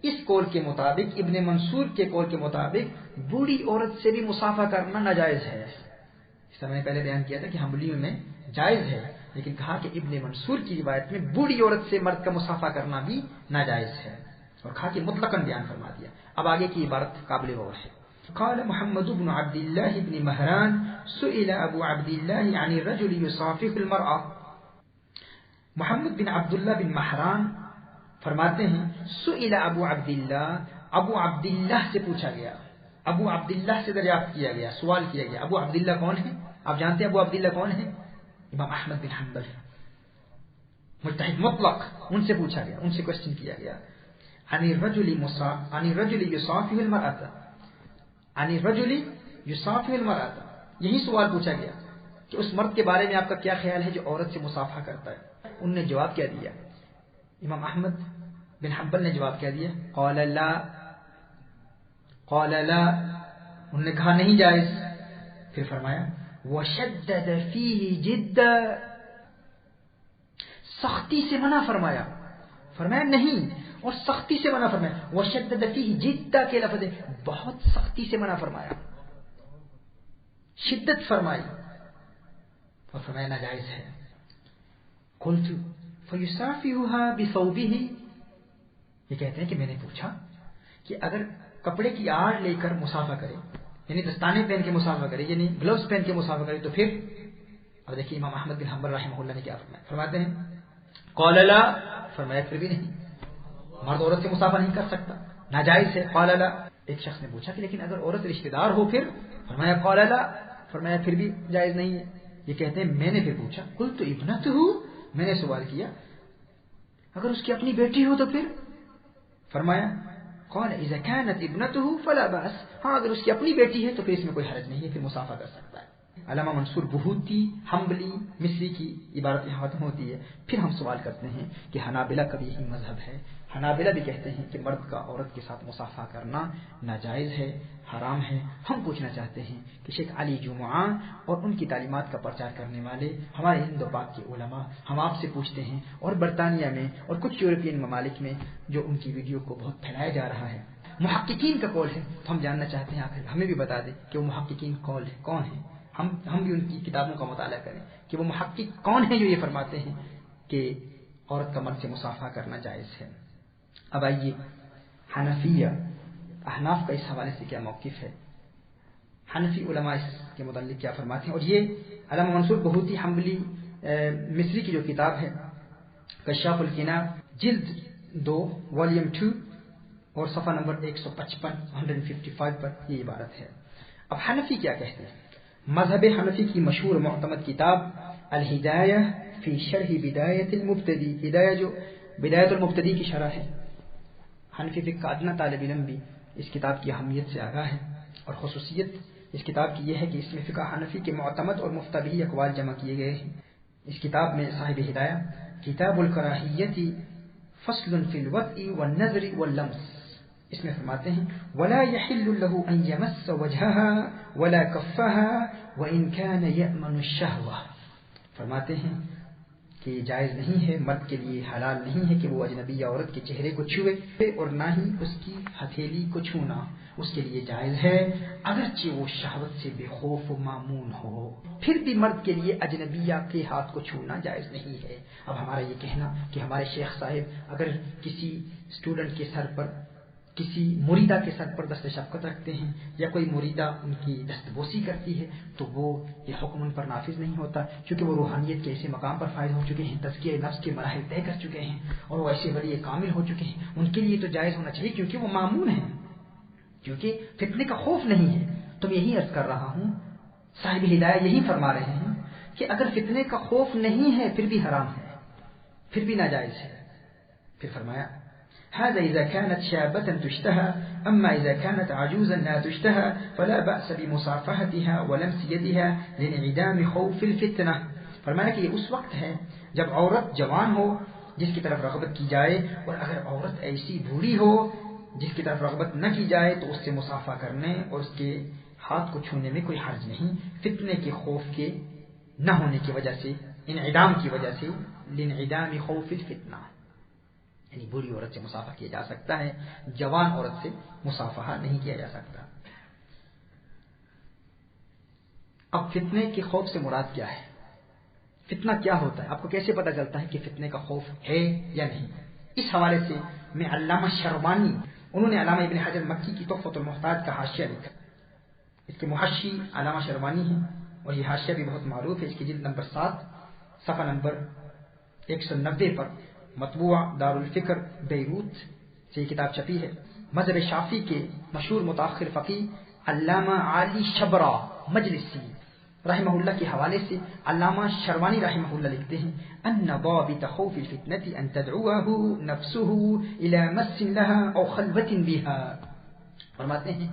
اس قول کے مطابق، ابن منصور کے قول کے مطابق بوڑھی عورت سے بھی مصافحہ کرنا ناجائز ہے. اس طرح میں نے پہلے بیان کیا تھا کہ حنبلیوں میں جائز ہے، لیکن کہا کہ ابن منصور کی روایت میں بوڑھی عورت سے مرد کا مصافحہ کرنا بھی ناجائز ہے، اور کہا کہ مطلقاً بیان فرما دیا. اب آگے کی عبارت قابل غور ہے. قال محمد بن عبد الله بن مهران سئل ابو عبد الله عن الرجل يصافح المرأة. محمد بن عبداللہ بن مہران فرماتے ہیں سئل ابو عبداللہ، ابو عبداللہ سے پوچھا گیا، ابو عبداللہ سے دریافت کیا گیا، سوال کیا گیا. ابو عبداللہ کون ہے؟ آپ جانتے ہیں ابو عبداللہ کون ہے؟ امام احمد بن حنبل، مجتہد مطلق. ان سے پوچھا گیا، ان سے کوشچن کیا گیا. عن الرجل يصافح المرأة، عن الرجل يصافح المرأة، یہی سوال پوچھا گیا کہ اس مرد کے بارے میں آپ کا کیا خیال ہے جو عورت سے مصافحہ کرتا ہے؟ ان نے جواب کیا دیا؟ امام احمد بن حنبل نے جواب کیا دیا؟ قال لا، قال لا، انہوں نے کہا نہیں جائز. پھر فرمایا وشدد فیہ جدا، سختی سے منع فرمایا، فرمایا نہیں، اور سختی سے منع فرمایا. وشدد فیہ جدا کے لفظ ہے، بہت سختی سے منع فرمایا، شدت فرمائی اور فرمایا ناجائز ہے. قلت فیصافحها بثوبه، یہ کہتے ہیں کہ میں نے پوچھا کہ اگر کپڑے کی آڑ لے کر مصافحہ کرے، یعنی دستانے پہن کے مصافحہ کرے، یعنی گلوز پہن کے مصافحہ کرے تو پھر؟ اب دیکھیے امام احمد بن حنبل رحمہ اللہ نے کیا فرمایا، فرماتے ہیں قال لا، فرمایا پھر بھی نہیں، مرد عورت سے مصافحہ نہیں کر سکتا، ناجائز ہے. قال لا. ایک شخص نے پوچھا کہ لیکن اگر عورت رشتہ دار ہو پھر؟ فرمایا قال لا، فرمایا پھر بھی جائز نہیں ہے. یہ کہتے ہیں میں نے پھر پوچھا، قلت ابنتہ، میں نے سوال کیا اگر اس کی اپنی بیٹی ہو تو پھر؟ فرمایا قال اذا كانت ابنته فلا باس، ہاں اگر اس کی اپنی بیٹی ہے تو پھر اس میں کوئی حرج نہیں ہے، پھر مصافحہ کر سکتا ہے. علامہ منصور بہوتی حنبلی مصری کی عبارت یہاں ختم ہوتی ہے. پھر ہم سوال کرتے ہیں کہ حنابلہ کا بھی یہی مذہب ہے. حنابلہ بھی کہتے ہیں کہ مرد کا عورت کے ساتھ مصافحہ کرنا ناجائز ہے، حرام ہے. ہم پوچھنا چاہتے ہیں کہ شیخ علی جمعہ اور ان کی تعلیمات کا پرچار کرنے والے ہمارے ہند و پاک کے علماء، ہم آپ سے پوچھتے ہیں، اور برطانیہ میں اور کچھ یورپین ممالک میں جو ان کی ویڈیو کو بہت پھیلایا جا رہا ہے، محققین کا قول ہے، تو ہم جاننا چاہتے ہیں آخر ہمیں بھی بتا دیں کہ وہ محققین کون ہیں. ہم بھی ان کی کتابوں کا مطالعہ کریں کہ وہ محقق کون ہیں جو یہ فرماتے ہیں کہ عورت کا مرد سے مصافحہ کرنا جائز ہے. اب آئیے حنفیہ احناف کا اس حوالے سے کیا موقف ہے. حنفی علماء اس کے متعلق کیا فرماتے ہیں، اور یہ علامہ منصور بہوتی حنبلی مصری کی جو کتاب ہے کشاف الکناء جلد 2 والیوم 2 اور صفحہ نمبر 155 پر یہ عبارت ہے. اب حنفی کیا کہتے ہیں؟ مذہب حنفی کی مشہور معتمد کتاب الہدایہ فی شرح بدایت المبتدی، ہدایہ جو بدایت المبتدی کی شرح ہے. حنفی فقہ کا ادنا طالب علم بھی اس کتاب کی اہمیت سے آگاہ ہے، اور خصوصیت اس کتاب کی یہ ہے کہ اس میں فقہ حنفی کے معتمد اور مفتبی اقوال جمع کیے گئے ہیں. اس کتاب میں صاحب ہدایہ کتاب الکراہیت فصل فی الوطء والنظر واللمس، اس میں فرماتے ہیں ولا يحل له ان يمس وجهها ولا كفها وان كان يأمن الشهوة، فرماتے ہیں کہ یہ جائز نہیں ہے، مرد کے لیے حلال نہیں ہے کہ وہ اجنبی عورت کے چہرے کو چھوئے، اور نہ ہی اس کی ہتھیلی کو چھونا اس کے لیے جائز ہے اگرچہ وہ شہوت سے بے خوف و معمون ہو. پھر بھی مرد کے لیے اجنبیہ کے ہاتھ کو چھونا جائز نہیں ہے. اب ہمارا یہ کہنا کہ ہمارے شیخ صاحب اگر کسی اسٹوڈنٹ کے سر پر، کسی مریدہ کے سر پر دست شفقت رکھتے ہیں، یا کوئی مریدہ ان کی دست بوسی کرتی ہے، تو وہ یہ حکم ان پر نافذ نہیں ہوتا، کیونکہ وہ روحانیت کے ایسے مقام پر فائز ہو چکے ہیں، تزکیہ نفس کے مراحل طے کر چکے ہیں، اور وہ ایسے ولی کامل ہو چکے ہیں. ان کے لیے تو جائز ہونا چاہیے کیونکہ وہ معمون ہیں، کیونکہ فتنے کا خوف نہیں ہے. تو میں یہی عرض کر رہا ہوں، صاحب ہدایہ یہی فرما رہے ہیں کہ اگر فتنے کا خوف نہیں ہے پھر بھی حرام ہے، پھر بھی ناجائز ہے. پھر فرمایا هذا إذا كانت شابة تشتهى، أما إذا كانت عجوزا لا تشتهى فلا بأس بمصافحتها ولمس يدها لانعدام خوف الفتنة. فرمایا کہ یہ اس وقت ہے جب عورت جوان ہو جس کی طرف رغبت کی جائے، اور اگر عورت ایسی بوڑھی ہو جس کی طرف رغبت نہ کی جائے تو اس سے مصافحہ کرنے اور اس کے ہاتھ کو چھونے میں کوئی حرج نہیں، فتنے کے خوف کے نہ ہونے کی وجہ سے، انعدام کی وجہ سے، لانعدام خوف الفتنہ، یعنی بوڑھی عورت سے مصافحہ کیا جا سکتا ہے، جوان عورت سے مصافحہ نہیں کیا جا سکتا. اب فتنے کے خوف سے مراد کیا ہے؟ فتنہ کیا ہوتا ہے؟ آپ کو کیسے پتہ چلتا ہے کہ فتنے کا خوف ہے یا نہیں؟ اس حوالے سے میں علامہ شربانی، انہوں نے علامہ ابن حجر مکی کی تحفۃ المحتاج کا حاشیہ لکھا. اس کے محشی علامہ شربانی ہیں، اور یہ حاشیہ بھی بہت معروف ہے. اس کی جلد نمبر 7 صفحہ نمبر 190 پر مطبوعہ دارالفکر بیروت سے یہ کتاب چھپی ہے. مذہب شافعی کے مشہور متاخر فقیہ علامہ علی شبرا مجلسی، رحمہ اللہ کے حوالے سے علامہ شروانی رحمہ اللہ لکھتے ہیں ان ضابط خوف الفتنة ان تدعوه نفسه الى مس لها او خلوة بها. فرماتے ہیں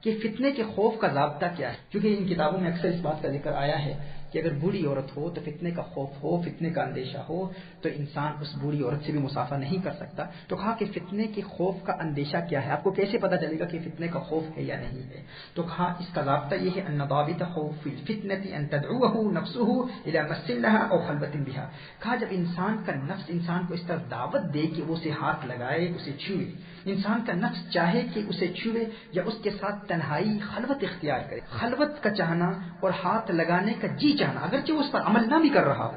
کہ فتنے کے خوف کا ضابطہ کیا ہے، کیونکہ ان کتابوں میں اکثر اس بات کا ذکر آیا ہے کہ اگر بوڑھی عورت ہو تو فتنے کا خوف ہو، فتنے کا اندیشہ ہو تو انسان اس بوڑھی عورت سے بھی مصافحہ نہیں کر سکتا. تو کہا کہ فتنے کے خوف کا اندیشہ کیا ہے، آپ کو کیسے پتہ چلے گا کہ فتنے کا خوف ہے یا نہیں ہے؟ تو کہا اس کا ضابطہ یہ ہے ان ضابط خوف الفتنة ان تدعوه نفسه الى مس لها او خلوة بها. کہا جب انسان کا نفس انسان کو اس طرح دعوت دے کہ وہ اسے ہاتھ لگائے، اسے چھوئے، انسان کا نفس چاہے کہ اسے چھوئے یا اس کے ساتھ تنہائی خلوت اختیار کرے، خلوت کا چاہنا اور ہاتھ لگانے کا جی چاہنا، اگرچہ اس پر عمل نہ بھی کر رہا ہو،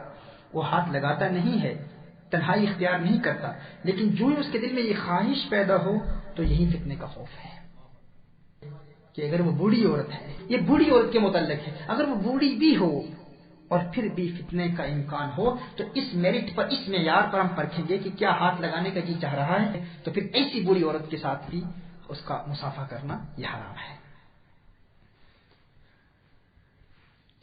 وہ ہاتھ لگاتا نہیں ہے، تنہائی اختیار نہیں کرتا، لیکن جو ہی اس کے دل میں یہ خواہش پیدا ہو تو یہی فتنے کا خوف ہے. کہ اگر وہ بوڑھی عورت ہے، یہ بوڑھی عورت کے متعلق ہے، اگر وہ بوڑھی بھی ہو اور پھر بھی فتنے کا امکان ہو تو اس میرٹ پر، اس معیار پر ہم پرکھیں گے کہ کیا ہاتھ لگانے کا جی چاہ رہا ہے، تو پھر ایسی بوڑھی عورت کے ساتھ بھی اس کا مصافحہ کرنا یہ حرام ہے.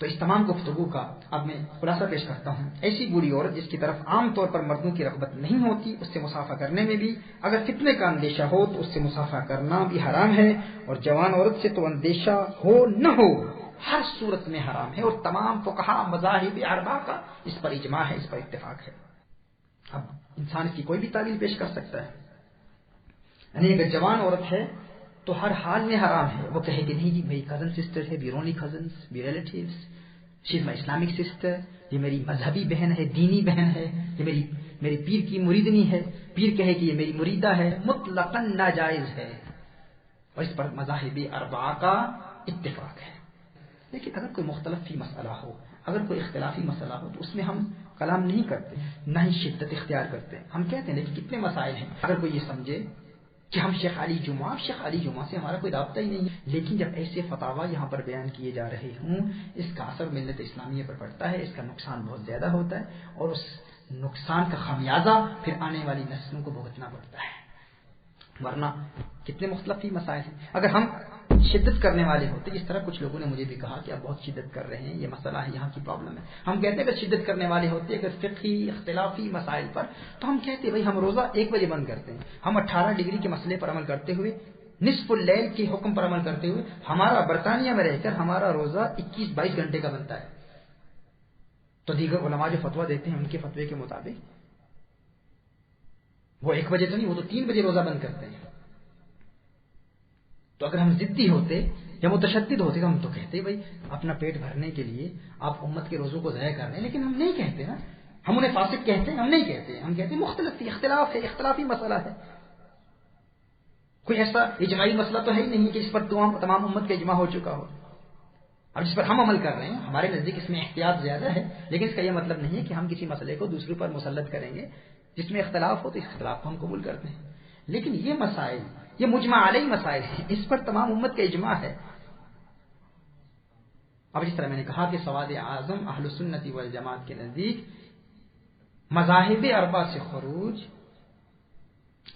تو اس تمام گفتگو کا اب میں خلاصہ پیش کرتا ہوں. ایسی بوڑھی عورت جس کی طرف عام طور پر مردوں کی رغبت نہیں ہوتی، اس سے مصافحہ کرنے میں بھی اگر فتنے کا اندیشہ ہو تو اس سے مصافحہ کرنا بھی حرام ہے، اور جوان عورت سے تو اندیشہ ہو نہ ہو ہر صورت میں حرام ہے، اور تمام فقہاء مذاہب اربعہ کا اس پر اجماع ہے، اس پر اتفاق ہے. اب انسان اس کی کوئی بھی تعلیل پیش کر سکتا ہے، یعنی اگر جوان عورت ہے تو ہر حال میں حرام ہے. وہ کہے کہ نہیں جی میری کزن سسٹر ہے، بیرونی کزنس، بی relatives, she is my Islamic sister, یہ میری مذہبی بہن ہے، دینی بہن ہے، یہ میری پیر کی مریدنی ہے، پیر کہے کہ یہ میری مریدہ ہے، مطلقاً ناجائز ہے، اور اس پر مذاہب اربعہ کا اتفاق ہے. لیکن اگر کوئی مختلف فی مسئلہ ہو، اگر کوئی اختلافی مسئلہ ہو تو اس میں ہم کلام نہیں کرتے، نہ ہی شدت اختیار کرتے. ہم کہتے ہیں لیکن کتنے مسائل ہیں، اگر کوئی یہ سمجھے کہ ہم شیخ علی جمعہ سے ہمارا کوئی رابطہ ہی نہیں ہے، لیکن جب ایسے فتاویٰ یہاں پر بیان کیے جا رہے ہوں، اس کا اثر ملت اسلامیہ پر پڑتا ہے، اس کا نقصان بہت زیادہ ہوتا ہے، اور اس نقصان کا خمیازہ پھر آنے والی نسلوں کو بھگتنا پڑتا ہے. ورنہ کتنے مختلف مسائل ہیں. اگر ہم شدت کرنے والے ہوتے، جس طرح کچھ لوگوں نے مجھے بھی کہا کہ آپ بہت شدت کر رہے ہیں، یہ مسئلہ ہے، یہاں کی پرابلم ہے، ہم کہتے ہیں اگر شدت کرنے والے ہوتے، اگر فقہی اختلافی مسائل پر، تو ہم کہتے بھائی ہم روزہ 1 بجے بند کرتے ہیں، ہم 18 ڈگری کے مسئلے پر عمل کرتے ہوئے، نصف اللیل کے حکم پر عمل کرتے ہوئے، ہمارا برطانیہ میں رہ کر ہمارا روزہ 21-22 گھنٹے کا بنتا ہے. تو دیگر علماء جو فتویٰ دیتے ہیں ان کے فتوے کے مطابق وہ 1 بجے تو نہیں، وہ تو 3 بجے روزہ بند کرتے ہیں. تو اگر ہم ضدی ہوتے یا متشدد ہوتے تو ہم تو کہتے بھائی اپنا پیٹ بھرنے کے لیے آپ امت کے روزوں کو ضائع کر رہے ہیں، لیکن ہم نہیں کہتے نا، ہم انہیں فاسق کہتے ہیں، ہم نہیں کہتے، ہم کہتے ہیں مختلف اختلاف ہے، اختلافی مسئلہ ہے. کوئی ایسا اجماعی مسئلہ تو ہے ہی نہیں کہ اس پر تمام امت کا اجماع ہو چکا ہو. اب جس پر ہم عمل کر رہے ہیں، ہمارے نزدیک اس میں احتیاط زیادہ ہے، لیکن اس کا یہ مطلب نہیں ہے کہ ہم کسی مسئلے کو دوسروں پر مسلط کریں گے. جس میں اختلاف ہو تو اس اختلاف کو ہم قبول کرتے ہیں، لیکن یہ مسائل، یہ مجمع علیہ مسائل ہیں، اس پر تمام امت کا اجماع ہے. اب جس طرح میں نے کہا کہ سواد اعظم اہل سنت والجماعت کے نزدیک مذاہب اربعہ سے خروج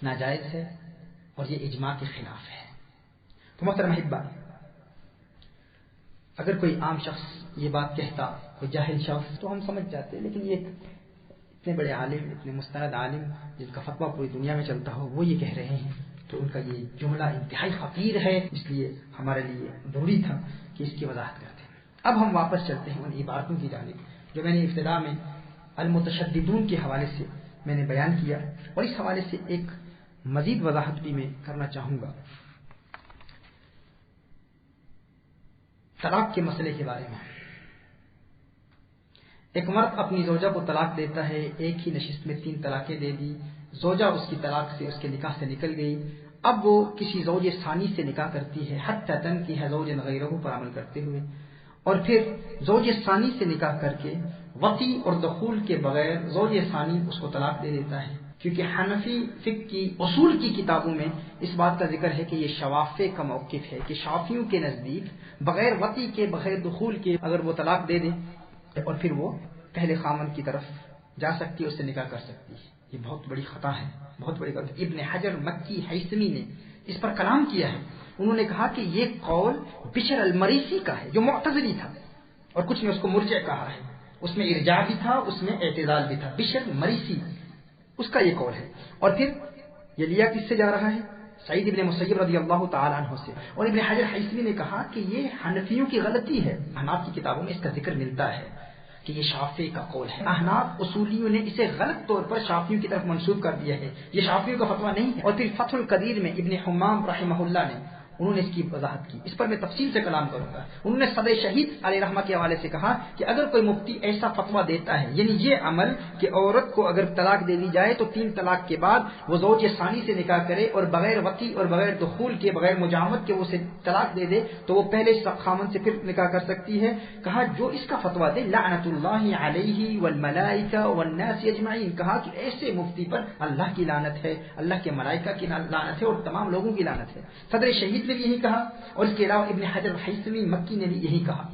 ناجائز ہے اور یہ اجماع کے خلاف ہے. تو محترم احبہ، اگر کوئی عام شخص یہ بات کہتا، کوئی جاہل شخص، تو ہم سمجھ جاتے، لیکن یہ اتنے بڑے عالم، اتنے مستند عالم جن کا فتویٰ پوری دنیا میں چلتا ہو، وہ یہ کہہ رہے ہیں، تو ان کا یہ جملہ انتہائی خطیر ہے، اس لیے ہمارے لیے ضروری تھا کہ اس کی وضاحت کرتے ہیں. اب ہم واپس چلتے ہیں ان عبارتوں کی جانب جو میں نے ابتدا میں المتشددون کے حوالے سے میں نے بیان کیا، اور اس حوالے سے ایک مزید وضاحت بھی میں کرنا چاہوں گا طلاق کے مسئلے کے بارے میں. ایک مرد اپنی زوجہ کو طلاق دیتا ہے، ایک ہی نشست میں 3 طلاقیں دے دی، زوجہ اس کی طلاق سے، اس کے نکاح سے نکل گئی. اب وہ کسی زوج ثانی سے نکاح کرتی ہے، حتی تنکح زوجا غیرہ پر عمل کرتے ہوئے، اور پھر زوج ثانی سے نکاح کر کے وطی اور دخول کے بغیر زوج ثانی اس کو طلاق دے دیتا ہے. کیونکہ حنفی فقہ کی اصول کی کتابوں میں اس بات کا ذکر ہے کہ یہ شوافع کا موقف ہے کہ شافعیوں کے نزدیک بغیر وطی کے، بغیر دخول کے اگر وہ طلاق دے دے اور پھر وہ پہلے خامن کی طرف جا سکتی ہے، اس سے نکاح کر سکتی ہے. یہ بہت بڑی خطا ہے، بہت بڑی غلطی. ابن حجر مکی حیثمی نے اس پر کلام کیا ہے. انہوں نے کہا کہ یہ قول بشر المریسی کا ہے جو معتزلی تھا، اور کچھ نے اس کو مرجع کہا ہے، اس میں ارجاع بھی تھا، اس میں اعتدال بھی تھا. بشر مریسی اس کا یہ قول ہے. اور پھر یہ لیا کس سے جا رہا ہے؟ سعید ابن مسیب رضی اللہ تعالی عنہ سے. اور ابن حجر حیثمی نے کہا کہ یہ حنفیوں کی غلطی ہے. احناف کی کتابوں میں اس کا ذکر ملتا ہے کہ یہ شافعی کا قول ہے. احناف اصولیوں نے اسے غلط طور پر شافعیوں کی طرف منسوب کر دیا ہے، یہ شافعیوں کا فتویٰ نہیں ہے. اور پھر فتح القدیر میں ابن حمام رحمہ اللہ نے انہوں نے اس کی وضاحت کی. اس پر میں تفصیل سے کلام کروں گا. انہوں نے صدر شہید علیہ رحمہ کے حوالے سے کہا کہ اگر کوئی مفتی ایسا فتویٰ دیتا ہے، یعنی یہ عمل کہ عورت کو اگر طلاق دے دی جائے تو 3 طلاق کے بعد وہ زوج ثانی سے نکاح کرے اور بغیر وطی اور بغیر دخول کے، بغیر مجاوت کے اسے طلاق دے دے تو وہ پہلے خامن سے پھر نکاح کر سکتی ہے. کہا جو اس کا فتویٰ دے لعنت اللہ علیہ والملائکہ والناس اجمعین، کہا کہ ایسے مفتی پر اللہ کی لعنت ہے، اللہ کے ملائکہ کی لعنت ہے اور تمام لوگوں کی لعنت ہے. صدر شہید نے بھی یہی کہا اور اس کے علاوہ ابن حجر الحیثمی مکی نے بھی یہی کہا.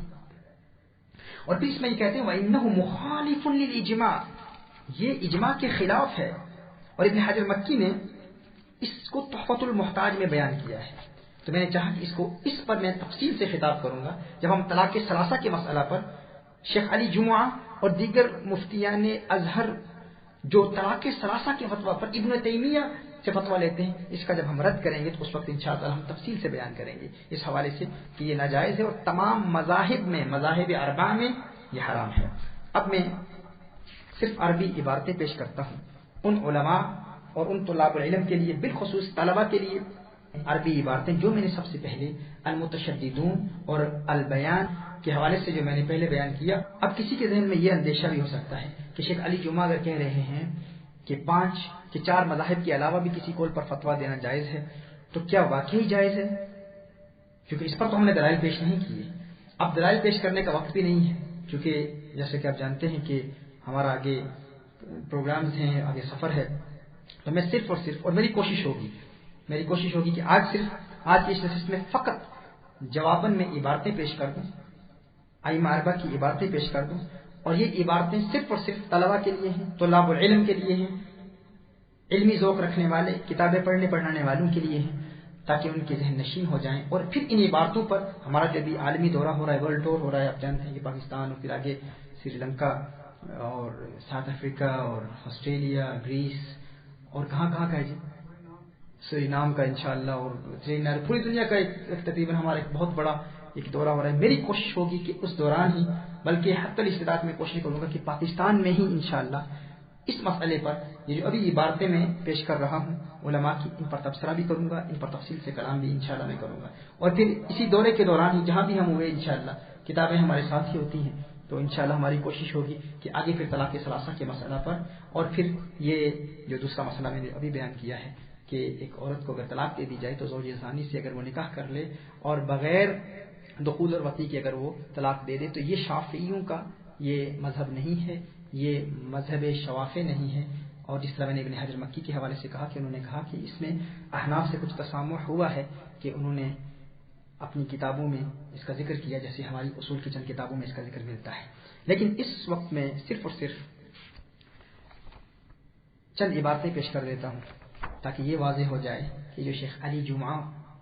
اور پھر اس میں یہ کہتے ہیں وَإِنَّهُ مُخَالِفٌ لِلْإِجْمَاعِ، یہ اجماع کے خلاف ہے. اور ابن حجر مکی نے اس کو تحفۃ المحتاج میں بیان کیا ہے. تو میں نے چاہا کہ اس پر میں تفصیل سے خطاب کروں گا جب ہم طلاق ثلاثہ کے مسئلہ پر شیخ علی جمعہ اور دیگر مفتیان ازہر جو طلاق ثلاثہ کے فتویٰ پر ابن تیمیہ سے فتویٰ لیتے ہیں، اس کا جب ہم رد کریں گے تو اس وقت انشاءاللہ ہم تفصیل سے بیان کریں گے اس حوالے سے کہ یہ ناجائز ہے اور تمام مذاہب میں، مذاہب اربعہ میں یہ حرام ہے. اب میں صرف عربی عبارتیں پیش کرتا ہوں ان علماء اور ان طلاب العلم کے لیے، بالخصوص طلبہ کے لیے. عربی عبارتیں جو میں نے سب سے پہلے المتشددون اور البیان کے حوالے سے جو میں نے پہلے بیان کیا. اب کسی کے ذہن میں یہ اندیشہ بھی ہو سکتا ہے کہ شیخ علی جمعہ اگر کہہ رہے ہیں کہ 4 مذاہب کے علاوہ بھی کسی قول پر فتویٰ دینا جائز ہے تو کیا واقعی جائز ہے؟ کیونکہ اس پر تو ہم نے دلائل پیش نہیں کیے. اب دلائل پیش کرنے کا وقت بھی نہیں ہے کیونکہ جیسے کہ آپ جانتے ہیں کہ ہمارا آگے پروگرامز ہیں، آگے سفر ہے. تو میں صرف اور میری کوشش ہوگی کہ آج کی اس نشست میں فقط جواباً میں عبارتیں پیش کر دوں، ائمہ اربعہ کی عبارتیں پیش کر دوں. اور یہ عبارتیں صرف اور صرف طلبہ کے لیے ہیں، طلاب العلم کے لیے ہیں، علمی ذوق رکھنے والے، کتابیں پڑھانے والوں کے لیے ہیں، تاکہ ان کے ذہن نشین ہو جائیں. اور پھر ان عبارتوں پر ہمارا جو بھی عالمی دورہ ہو رہا ہے، ورلڈ ٹور ہو رہا ہے، آپ جانتے ہیں کہ پاکستان اور پھر آگے سری لنکا اور ساؤتھ افریقہ اور آسٹریلیا، گریس اور کہاں کا ہے جی، سورینام کا انشاءاللہ، اور پوری دنیا کا ایک تقریباً ہمارا ایک بہت بڑا ایک دورہ ہو رہا ہے. میری کوشش ہوگی کہ اس دوران ہی، بلکہ حتی الاستطاعت میں کوشش کروں گا کہ پاکستان میں ہی انشاءاللہ اس مسئلے پر یہ جو ابھی عبارتیں میں پیش کر رہا ہوں علماء کی، ان پر تبصرہ بھی کروں گا، ان پر تفصیل سے کلام بھی انشاءاللہ میں کروں گا. اور پھر اسی دورے کے دوران ہی جہاں بھی ہم ہوئے انشاءاللہ کتابیں ہمارے ساتھ ہی ہوتی ہیں، تو انشاءاللہ ہماری کوشش ہوگی کہ آگے پھر طلاق ثلاثہ کے مسئلہ پر، اور پھر یہ جو دوسرا مسئلہ میں نے ابھی بیان کیا ہے کہ ایک عورت کو اگر طلاق دے دی جائے تو زوج ثانی سے اگر وہ نکاح کر لے اور بغیر دخول اور وطی کے اگر وہ طلاق دے دے تو یہ شافعیوں کا یہ مذہب نہیں ہے، یہ مذہب شوافع نہیں ہے. اور جس طرح میں نے ابن حجر مکی کے حوالے سے کہا کہ انہوں نے کہا کہ اس میں احناف سے کچھ تسامح ہوا ہے کہ انہوں نے اپنی کتابوں میں اس کا ذکر کیا، جیسے ہماری اصول کی چند کتابوں میں اس کا ذکر ملتا ہے. لیکن اس وقت میں صرف اور صرف چند عبارتیں پیش کر دیتا ہوں تاکہ یہ واضح ہو جائے کہ جو شیخ علی جمعہ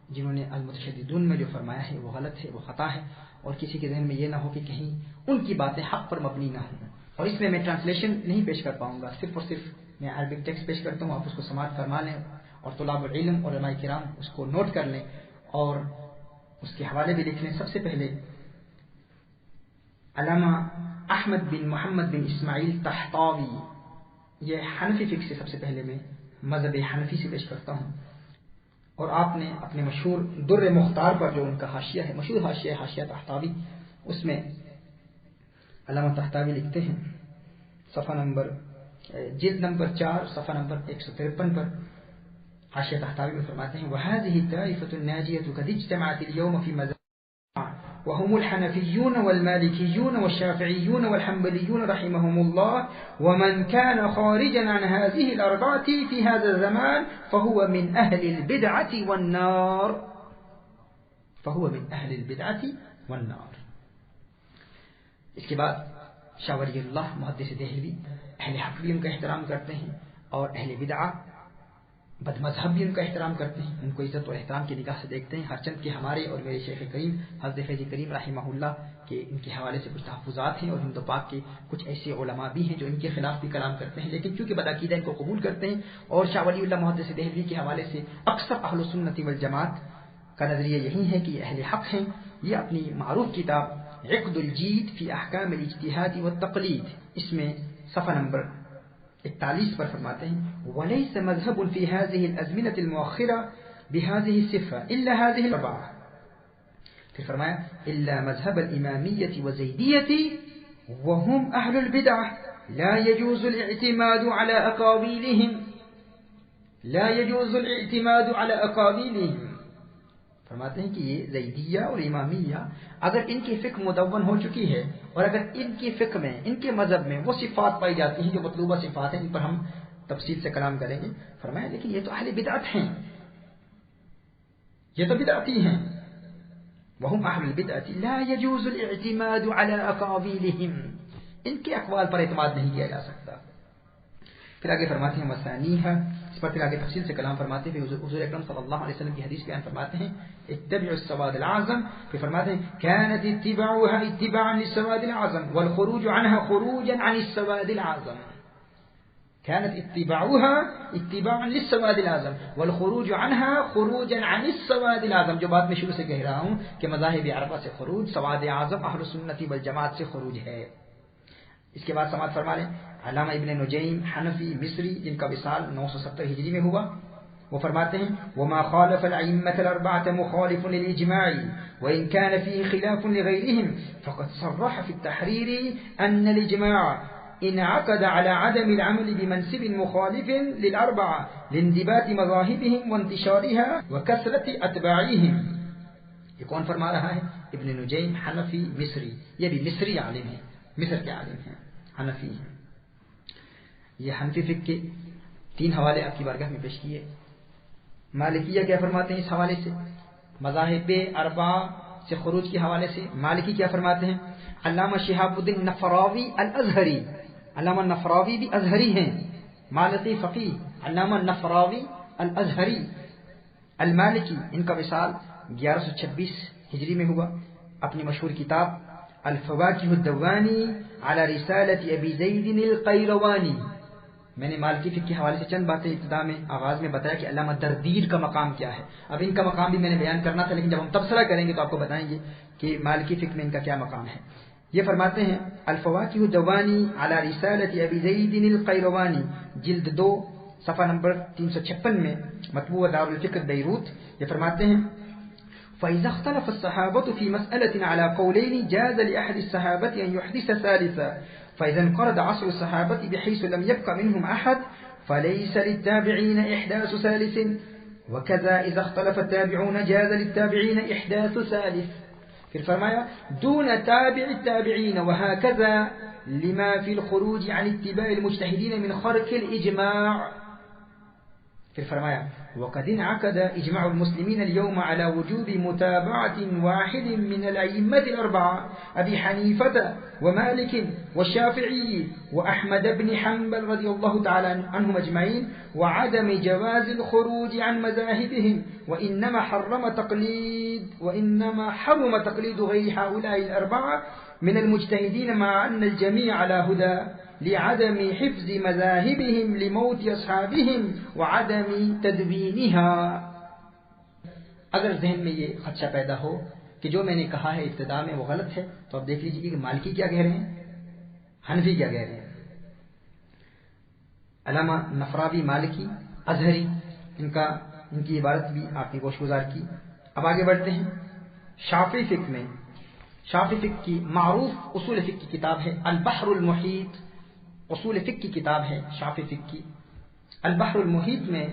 جنہوں نے المتشددون میں جو فرمایا ہے وہ غلط ہے، وہ خطا ہے، اور کسی کے ذہن میں یہ نہ ہو کہ کہیں ان کی باتیں حق پر مبنی نہ ہوں. اور اس میں ٹرانسلیشن نہیں پیش کر پاؤں گا، صرف اور صرف میں عربک ٹیکسٹ پیش کرتا ہوں، آپ اس کو سماعت فرما لیں اور طلاب العلم اور علماء کرام اس کو نوٹ کر لیں اور اس کے حوالے بھی لکھ لیں. سب سے پہلے علامہ احمد بن محمد بن اسماعیل طحطاوی، یہ حنفی فقہ سے سب سے پہلے میں مذہب حنفی سے پیش کرتا ہوں. اور آپ نے اپنے مشہور در مختار پر جو ان کا حاشیہ ہے، مشہور حاشیہ حاشیہ طحطاوی، اس میں علامہ طحطاوی لکھتے ہیں صفحہ نمبر جلد نمبر 4 صفحہ نمبر 153 پر حاشیہ طحطاوی میں فرماتے ہیں وَهَذِهِ الطَّائِفَةُ النَّاجِيَةُ قَدِ اجْتَمَعَتِ الْيَوْمَ فِي مَذْهَبٍ وهم الحنفيون والمالكيون والشافعيون والحنبليون رحمهم الله ومن كان خارجا عن هذه الأربعة في هذا الزمان فهو من أهل البدعة والنار. اس کے بعد شاہ ولی اللہ محدث دہلوی اہل حق بھی ان کا احترام کرتے ہیں اور اہل بدعہ بد مذہب بھی ان کا احترام کرتے ہیں، ان کو عزت اور احترام کی نگاہ سے دیکھتے ہیں۔ ہرچند کہ ہمارے اور میرے شیخ کریم حضرت فیض کریم رحمہ اللہ کے ان کے حوالے سے کچھ تحفظات ہیں، اور ہند و پاک کے کچھ ایسے علماء بھی ہیں جو ان کے خلاف بھی کلام کرتے ہیں، لیکن چونکہ بدعقیدہ ان کو قبول کرتے ہیں۔ اور شاہ ولی اللہ محدث دہلوی کے حوالے سے اکثر اہل سنت والجماعت کا نظریہ یہی ہے کہ یہ اہل حق ہیں۔ یہ اپنی معروف کتاب عقد الجید فی احکام الاجتہاد والتقلید، اس میں صفحہ نمبر 41 پر فرماتے ہیں وَلَيْسَ مَذْهَبٌ فِي هَذِهِ الْأَزْمِنَةِ الْمُؤَخِّرَةِ بِهَذِهِ الصِّفَةِ إِلَّا هَذِهِ الْأَرْبَعَةِ، پھر فرمایا إِلَّا مَذْهَبَ الْإِمَامِيَّةِ وَزَيْدِيَّةِ وَهُمْ أَهْلُ الْبِدْعَةِ لَا يَجُوزُ الْاعْتِمَادُ عَلَى أَقَاوِيلِهِمْ، لا يجوز الاعتماد على أقاويلهم، فرماتے ہیں کہ یہ زیدیہ اور امامیہ اگر ان کی فقہ مدون ہو چکی ہے، اور اگر ان کی فقہ میں، ان کے مذہب میں وہ صفات پائی جاتی ہیں جو مطلوبہ صفات ہیں، ان پر ہم تفصیل سے کلام کریں گے، فرمایا لیکن یہ تو اہل بدعت ہیں، یہ تو بدعتی ہیں، وهم اہل البدعۃ لا يجوز الاعتماد على اقاویلهم، ان کے اقوال پر اعتماد نہیں کیا جا سکتا۔ پھر آگے فرماتے ہیں مسانیہ، اس پر پھر آگے تفصیل سے کلام فرماتے ہیں۔ حضور اکرم صلی اللہ علیہ وسلم کی حدیث بیان فرماتے ہیں اتبعوا السواد الاعظم، پھر فرماتے ہیں كانت اتباعها اتباعا للسواد الاعظم والخروج عنها خروجا عن السواد الاعظم، كانت اتباعها اتباعا للسواد الاعظم والخروج عنها خروجا عن السواد الاعظم، جو بات میں شروع سے کہہ رہا ہوں کہ مذاہب اربعہ سے خروج سواد اعظم اہل سنت والجماعت سے خروج ہے۔ اس کے بعد سماعت فرما لیں علامہ ابن نجیم حنفی مصری، جن کا وصال 970 ہجری میں ہوا، وہ فرماتے ہیں وما خالف الأئمة الأربعة مخالف للإجماع وإن كان فيه خلاف لغيرهم فقد صرح في التحرير أن الإجماع انعقد على عدم العمل بمنسب مخالف للأربعة لانضباط مذاهبهم وانتشارها وكثرة أتباعهم۔ یہ کون فرما رہا ہے؟ ابن نجیم حنفی مصری، یہ بھی مصری عالم ہیں، مصر کے عالم ہیں، حنفی ہیں۔ یہ حنفی فقہ کے 3 حوالے آپ کی بارگاہ میں پیش کیے۔ مالکیہ کیا فرماتے ہیں اس حوالے سے؟ مذاہب اربعہ سے خروج کے حوالے سے مالکی کیا فرماتے ہیں؟ علامہ شہاب الدین نفراوی الازہری، علامہ نفراوی بھی ازہری ہیں، مالکی فقیہ علامہ نفراوی الازہری المالکی، ان کا وصال 1126 ہجری میں ہوا۔ اپنی مشہور کتاب الفواکہ الدوانی علی رسالۃ ابی زید القیروانی، میں نے مالکی فقہ کے حوالے سے چند باتیں ابتدا میں آغاز میں بتایا کہ علامہ دردیر کا مقام کیا ہے، اب ان کا مقام بھی میں نے بیان کرنا تھا، لیکن جب ہم تبصرہ کریں گے تو آپ کو بتائیں گے کہ مالکی فقہ میں ان کا کیا مقام ہے۔ یہ فرماتے ہیں الفواکہ الدوانی علی رسالۃ ابی زید القیروانی، جلد 2 صفحہ نمبر 356 میں، مطبوع دار الفکر بیروت۔ یہ فرماتے ہیں فإذا اختلف الصحابة في مسألة على قولين جاز لأحد الصحابة أن يحدث ثالثا، فإذا انقرض عصر الصحابة بحيث لم يبق منهم أحد فليس للتابعين إحداث ثالث، وكذا إذا اختلف التابعون جاز للتابعين إحداث ثالث، پھر فرمایا دون تابع التابعين، وهكذا لما في الخروج عن اتباع المجتهدين من خرق الإجماع، پھر فرمایا وقد انعقد اجماع المسلمين اليوم على وجوب متابعة واحد من الأئمة الأربعة أبي حنيفة ومالك والشافعي وأحمد بن حنبل رضي الله تعالى عنهم أجمعين، وعدم جواز الخروج عن مذاهبهم، وإنما حرم تقليد غير هؤلاء الأربعة من المجتهدين مع أن الجميع على هدى لعدم حفظ مذاهبهم لموت أصحابهم وعدم تدوينها۔ اگر ذہن میں یہ خدشہ پیدا ہو کہ جو میں نے کہا ہے ابتدا میں وہ غلط ہے، تو اب دیکھ لیجیے کہ مالکی کیا کہہ رہے ہیں، حنفی کیا کہہ رہے ہیں۔ علامہ نفراوی مالکی ازہری، ان کی عبارت بھی آپ نے گوش گزار کی۔ اب آگے بڑھتے ہیں شافعی فقہ میں۔ شافعی فقہ کی معروف اصول فقہ کی کتاب ہے البحر المحیط، اصول فقہ کی کتاب ہے شافعی فقہ کی۔ البحر المحیط میں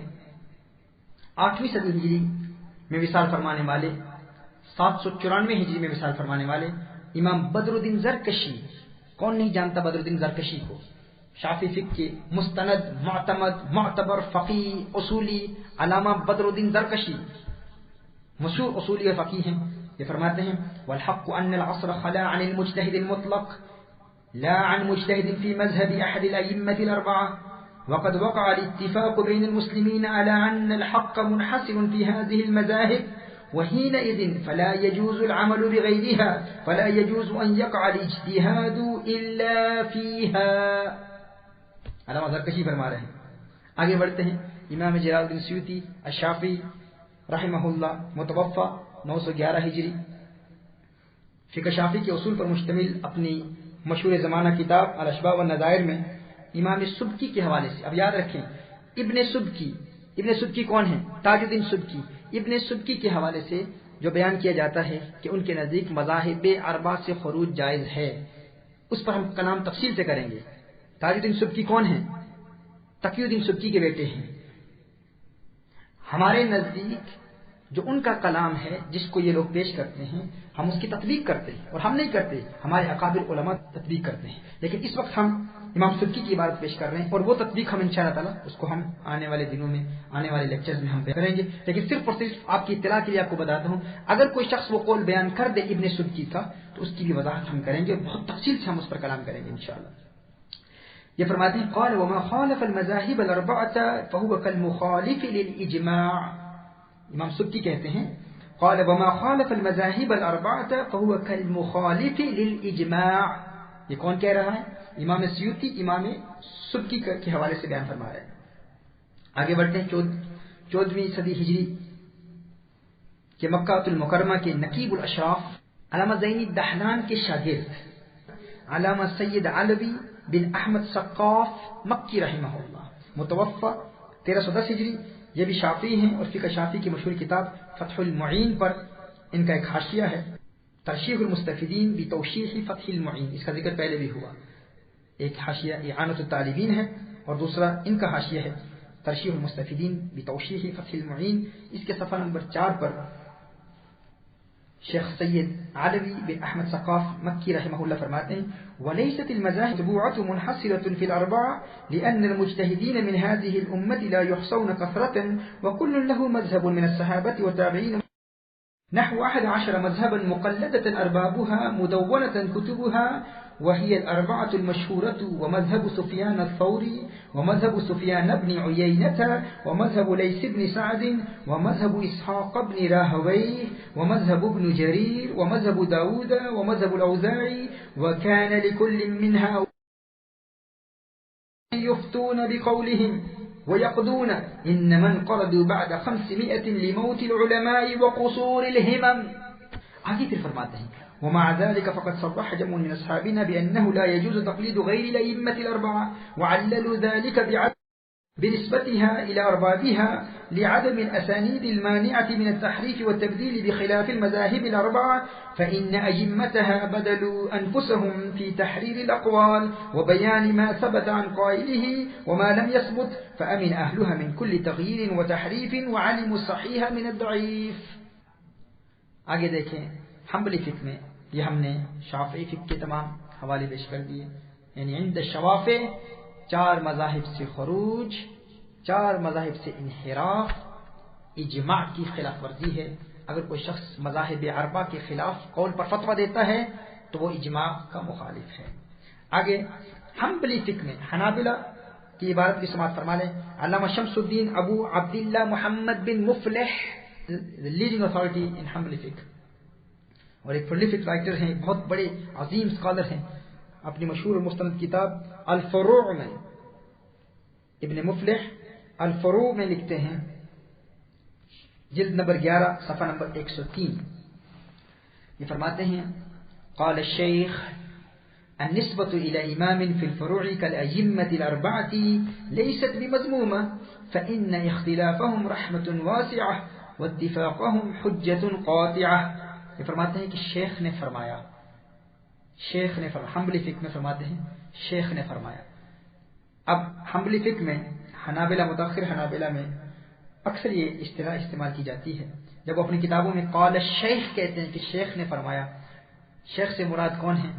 8ویں صدی ہجری میں وصال فرمانے والے، 794 ہجری میں وصال فرمانے والے امام بدر الدین زرکشی، کون نہیں جانتا بدر الدین زرکشی کو، شافعی فقہ کے مستند معتمد معتبر فقیہ اصولی علامہ بدر الدین زرکشی مشہور اصولی و فقیہ ہیں۔ یہ فرماتے ہیں والحق ان العصر خلا عن المجتهد المطلق لا عن مجتهد في مذهب احد الائمه الاربعه، وقد وقع الاتفاق بين المسلمين على أن الحق منحصر في هذه المذاهب وحينئذ فلا يجوز العمل بغيرها فلا يجوز أن يقع الاجتهاد إلا فيها. علامہ زرکشی فرما رہے ہیں. آگے بڑھتے ہیں. امام جلال الدین سیوطی الشافعی رحمہ اللہ متوفى 911 ہجری فقہ شافعی کے اصول پر مشتمل اپنی مشہور زمانہ کتاب الاشباح والنظائر میں امام سبکی کے حوالے سے، اب یاد رکھیں ابن سبکی کون ہیں؟ تاج الدین سبکی. ابن سبکی کے حوالے سے جو بیان کیا جاتا ہے کہ ان کے نزدیک مذاہب اربعہ سے خروج جائز ہے، اس پر ہم کلام تفصیل سے کریں گے. تاج الدین سبکی کون ہیں؟ تقی الدین سبکی کے بیٹے ہیں. ہمارے نزدیک جو ان کا کلام ہے جس کو یہ لوگ پیش کرتے ہیں ہم اس کی تطبیق کرتے ہیں، اور ہم نہیں کرتے، ہمارے اکابر علماء تطبیق کرتے ہیں. لیکن اس وقت ہم امام سبکی کی عبارت پیش کر رہے ہیں، اور وہ تطبیق ہم انشاءاللہ تعالی اس کو ہم آنے والے دنوں میں آنے والے لیکچرز میں ہم کریں گے. لیکن صرف اور صرف آپ کی اطلاع کے لیے آپ کو بتاتا ہوں، اگر کوئی شخص وہ قول بیان کر دے ابن سبکی کا تو اس کی بھی وضاحت ہم کریں گے، اور بہت تفصیل سے ہم اس پر کلام کریں گے انشاءاللہ. یہ فرماتے ہیں قال وما خالف المذاهب الاربعه فهو كالمخالف للاجماع. امام سبکی کہتے ہیں قال وما خالف المذاهب الاربعه فهو كالمخالف للاجماع. یہ کون کہہ رہا ہے؟ امام سیوطی امام سبکی کے حوالے سے بیان فرما رہے ہیں. آگے بڑھتے ہیں. 14ویں صدی ہجری کے مکہ المکرمہ کے نقیب الاشراف علامہ زینی دہلان کے شاگرد علامہ سید علوی بن احمد سقاف مکی رحمہ اللہ متوفى 1310 ہجری. یہ بھی شافعی ہیں اور فقہ شافعی کی مشہور کتاب فتح المعین پر ان کا ایک حاشیہ ہے ترشیح المستفیدین بتوشیح فتح المعین. اس کا ذکر پہلے بھی ہوا. ایک حاشیہ اعانۃ الطالبین ہے اور دوسرا ان کا حاشیہ ہے ترشیح المستفیدین بتوشیح فتح المعین. اس کے صفحہ نمبر 4 پر شیخ سید علوی بن احمد ثقاف مکی رحمہ اللہ فرماتے ہیں وليست المذاهب متبوعة منحصرة في الأربعة لأن المجتهدين من هذه الأمة لا يحصون كثرة وكل له مذهب من الصحابة والتابعين نحو 11 مذهبا مقلدة أربابها مدونة كتبها وهي الأربعة المشهورة ومذهب سفيان الثوري ومذهب سفيان بن عيينة ومذهب ليث بن سعد ومذهب إسحاق بن راهويه ومذهب ابن جرير ومذهب داود ومذهب الأوزاعي وكان لكل منها يفتون بقولهم ويقضون إن من قردوا بعد 500 لموت العلماء وقصور الهمم. آگے پھر فرماتے ہیں ومع ذلك فقد صرح جمع من أصحابنا بأنه لا يجوز تقليد غير الأئمة الأربعة وعللوا ذلك بنسبتها إلى أربابها لعدم الأسانيد المانعة من التحريف والتبديل بخلاف المذاهب الأربعة فإن أئمتها بدلوا أنفسهم في تحرير الأقوال وبيان ما ثبت عن قائله وما لم يثبت فأمن أهلها من كل تغيير وتحريف وعلموا الصحيح من الضعيف. آگے دیکھیں حنبلی فقہ میں یہ ہم نے شافعی فقہ کے تمام حوالے پیش کر دیے. یعنی عند الشوافع 4 مذاہب سے خروج، 4 مذاہب سے انحراف اجماع کی خلاف ورزی ہے. اگر کوئی شخص مذاہب اربعہ کے خلاف قول پر فتویٰ دیتا ہے تو وہ اجماع کا مخالف ہے. آگے حنبلی فقہ میں حنابلہ کی عبارت کی سماعت فرما لیں. علامہ شمس الدین ابو عبداللہ محمد بن Mufleh the leading authority in حنبلی فقہ اور ایک prolific رائٹر ہیں، بہت بڑے عظیم اسکالر ہیں. اپنی مشہور مستند کتاب الفروع میں ابن مفلح الفروع میں لکھتے ہیں جلد نمبر 11 صفحہ نمبر 103. یہ فرماتے ہیں قال الشیخ النسبة إلى إمام في الفروع كالأئمة الأربعة ليست بمذمومة فإن اختلافهم رحمة واسعة واتفاقهم حجة قاطعة. یہ فرماتے ہیں کہ شیخ نے فرمایا حنبلی فقہ میں فرماتے ہیں شیخ نے فرمایا. اب حنبلی فقہ میں حنابلہ متاخر حنابلہ میں اکثر یہ اصطلاح استعمال کی جاتی ہے جب وہ اپنی کتابوں میں قال الشیخ کہتے ہیں کہ شیخ نے فرمایا. شیخ سے مراد کون ہیں؟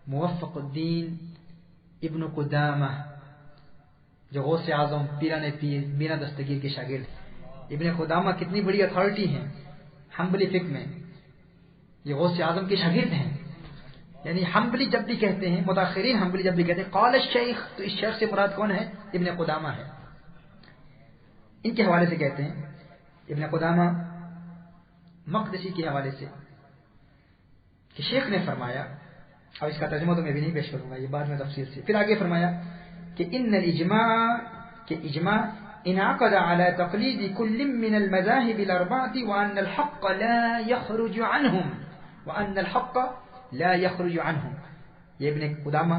موفق الدین ابن قدامہ جو غوث اعظم پیران پیر میرا دستگیر کے شاگرد. ابن قدامہ کتنی بڑی اتھارٹی ہیں حنبلی فقہ میں، یہ غوث اعظم کے شاگرد ہیں. یعنی حنبلی جب بھی کہتے ہیں، متاخرین حنبلی جب بھی کہتے ہیں قال الشیخ، تو اس شیخ سے مراد کون ہے؟ ابن قدامہ ہے. ان کے حوالے سے کہتے ہیں ابن قدامہ مقدسی کے حوالے سے کہ شیخ نے فرمایا، اور اس کا ترجمہ تو میں بھی نہیں پیش کروں گا، یہ بعد میں تفصیل سے. پھر آگے فرمایا کہ ان الاجماع، کہ اجماع انعقد على تقلید كل من المذاهب الاربعه وان الحق لا يخرج عنهم، وان الحق لا يخرج عنهم. یہ ابن قدامہ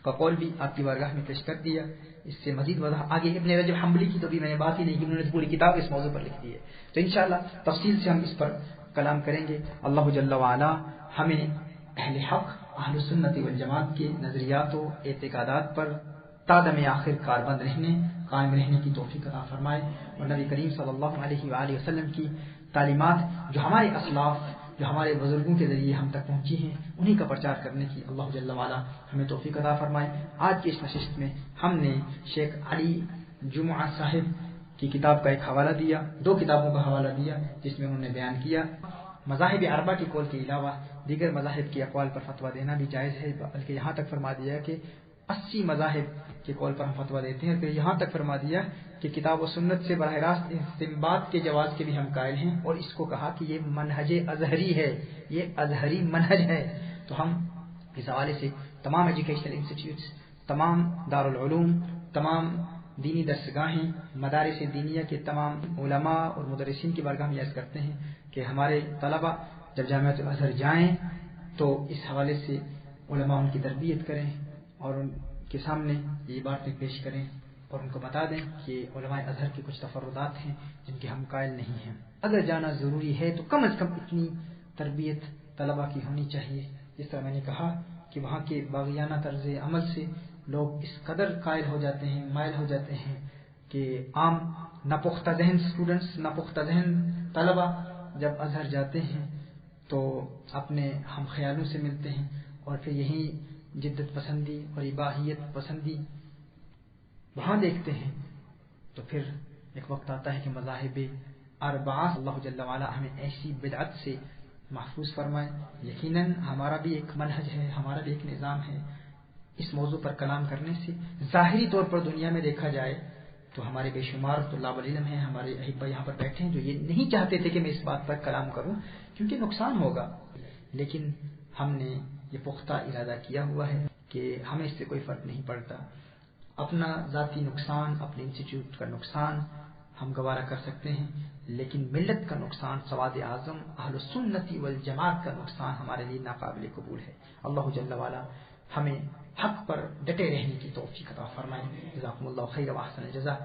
کا قول بھی آپ کی بارگاہ میں پیش کر دیا. اس سے مزید وضاحت آگے ابن رجب حنبلی کی تو بھی میں نے بات ہی نہیں کی، انہوں نے پوری کتاب اس موضوع پر لکھ دی ہے. تو انشاءاللہ تفصیل سے ہم اس پر کلام کریں گے. اللہ جل وعلا ہمیں اہل حق، اہل سنت والجماعت کے نظریات و اعتقادات پر تا دم آخر کاربند رہنے، قائم رہنے کی توفیق عطا فرمائے، اور نبی کریم صلی اللہ علیہ وآلہ وسلم کی تعلیمات جو ہمارے اسلاف، جو ہمارے بزرگوں کے ذریعے ہم تک پہنچی ہیں، انہی کا پرچار کرنے کی اللہ جل وعلا ہمیں توفیق عطا فرمائے. آج کی اس نشست میں ہم نے شیخ علی جمعہ صاحب کی کتاب کا ایک حوالہ دیا، 2 کتابوں کا حوالہ دیا، جس میں انہوں نے بیان کیا مذاہب اربعہ کے قول کے علاوہ دیگر مذاہب کے اقوال پر فتویٰ دینا بھی جائز ہے، بلکہ یہاں تک فرما دیا کہ 80 مذاہب کے قول پر ہم فتویٰ دیتے ہیں. پھر یہاں تک فرما دیا کہ کتاب و سنت سے براہ راست استنباط کے جواز کے بھی ہم قائل ہیں، اور اس کو کہا کہ یہ منہج ازہری ہے، یہ ازہری منہج ہے. تو ہم اس حوالے سے تمام ایجوکیشنل انسٹیٹیوٹس، تمام دارالعلوم، تمام دینی درسگاہیں، مدارس دینیہ کے تمام علماء اور مدرسین کی بارگاہ میں عرض کرتے ہیں کہ ہمارے طلبہ جب جامعۃ الازہر جائیں تو اس حوالے سے علماء ان کی تربیت کریں اور ان کے سامنے یہ باتیں پیش کریں اور ان کو بتا دیں کہ علماء ازہر کے کچھ تفردات ہیں جن کے ہم قائل نہیں ہیں. اگر جانا ضروری ہے تو کم از کم اتنی تربیت طلبہ کی ہونی چاہیے. جس طرح میں نے کہا کہ وہاں کے باغیانہ طرز عمل سے لوگ اس قدر قائل ہو جاتے ہیں، مائل ہو جاتے ہیں کہ عام ناپختہ ذہن اسٹوڈنٹس، ناپختہ ذہن طلبہ جب ازہر جاتے ہیں تو اپنے ہم خیالوں سے ملتے ہیں، اور پھر یہی جدت پسندی اور اباحیت پسندی وہاں دیکھتے ہیں. تو پھر ایک وقت آتا ہے کہ مذاہب اربعہ اللہ جل وعلا ہمیں ایسی بدعت سے محفوظ فرمائے. یقیناً ہمارا بھی ایک منہج ہے، ہمارا بھی ایک نظام ہے. اس موضوع پر کلام کرنے سے ظاہری طور پر دنیا میں دیکھا جائے تو ہمارے بے شمار طلاب العلم ہیں، ہمارے احبہ یہاں پر بیٹھے ہیں جو یہ نہیں چاہتے تھے کہ میں اس بات پر کلام کروں کیونکہ نقصان ہوگا، لیکن ہم نے یہ پختہ ارادہ کیا ہوا ہے کہ ہمیں اس سے کوئی فرق نہیں پڑتا. اپنا ذاتی نقصان، اپنے انسٹیٹیوٹ کا نقصان ہم گوارا کر سکتے ہیں، لیکن ملت کا نقصان، سواد اعظم اہل سنت والجماعت کا نقصان ہمارے لیے ناقابل قبول ہے. اللہ جل وعلا ہمیں حق پر ڈٹے رہنے کی توفیق عطا فرمائے. جزاکم اللہ خیر و احسن الجزاء.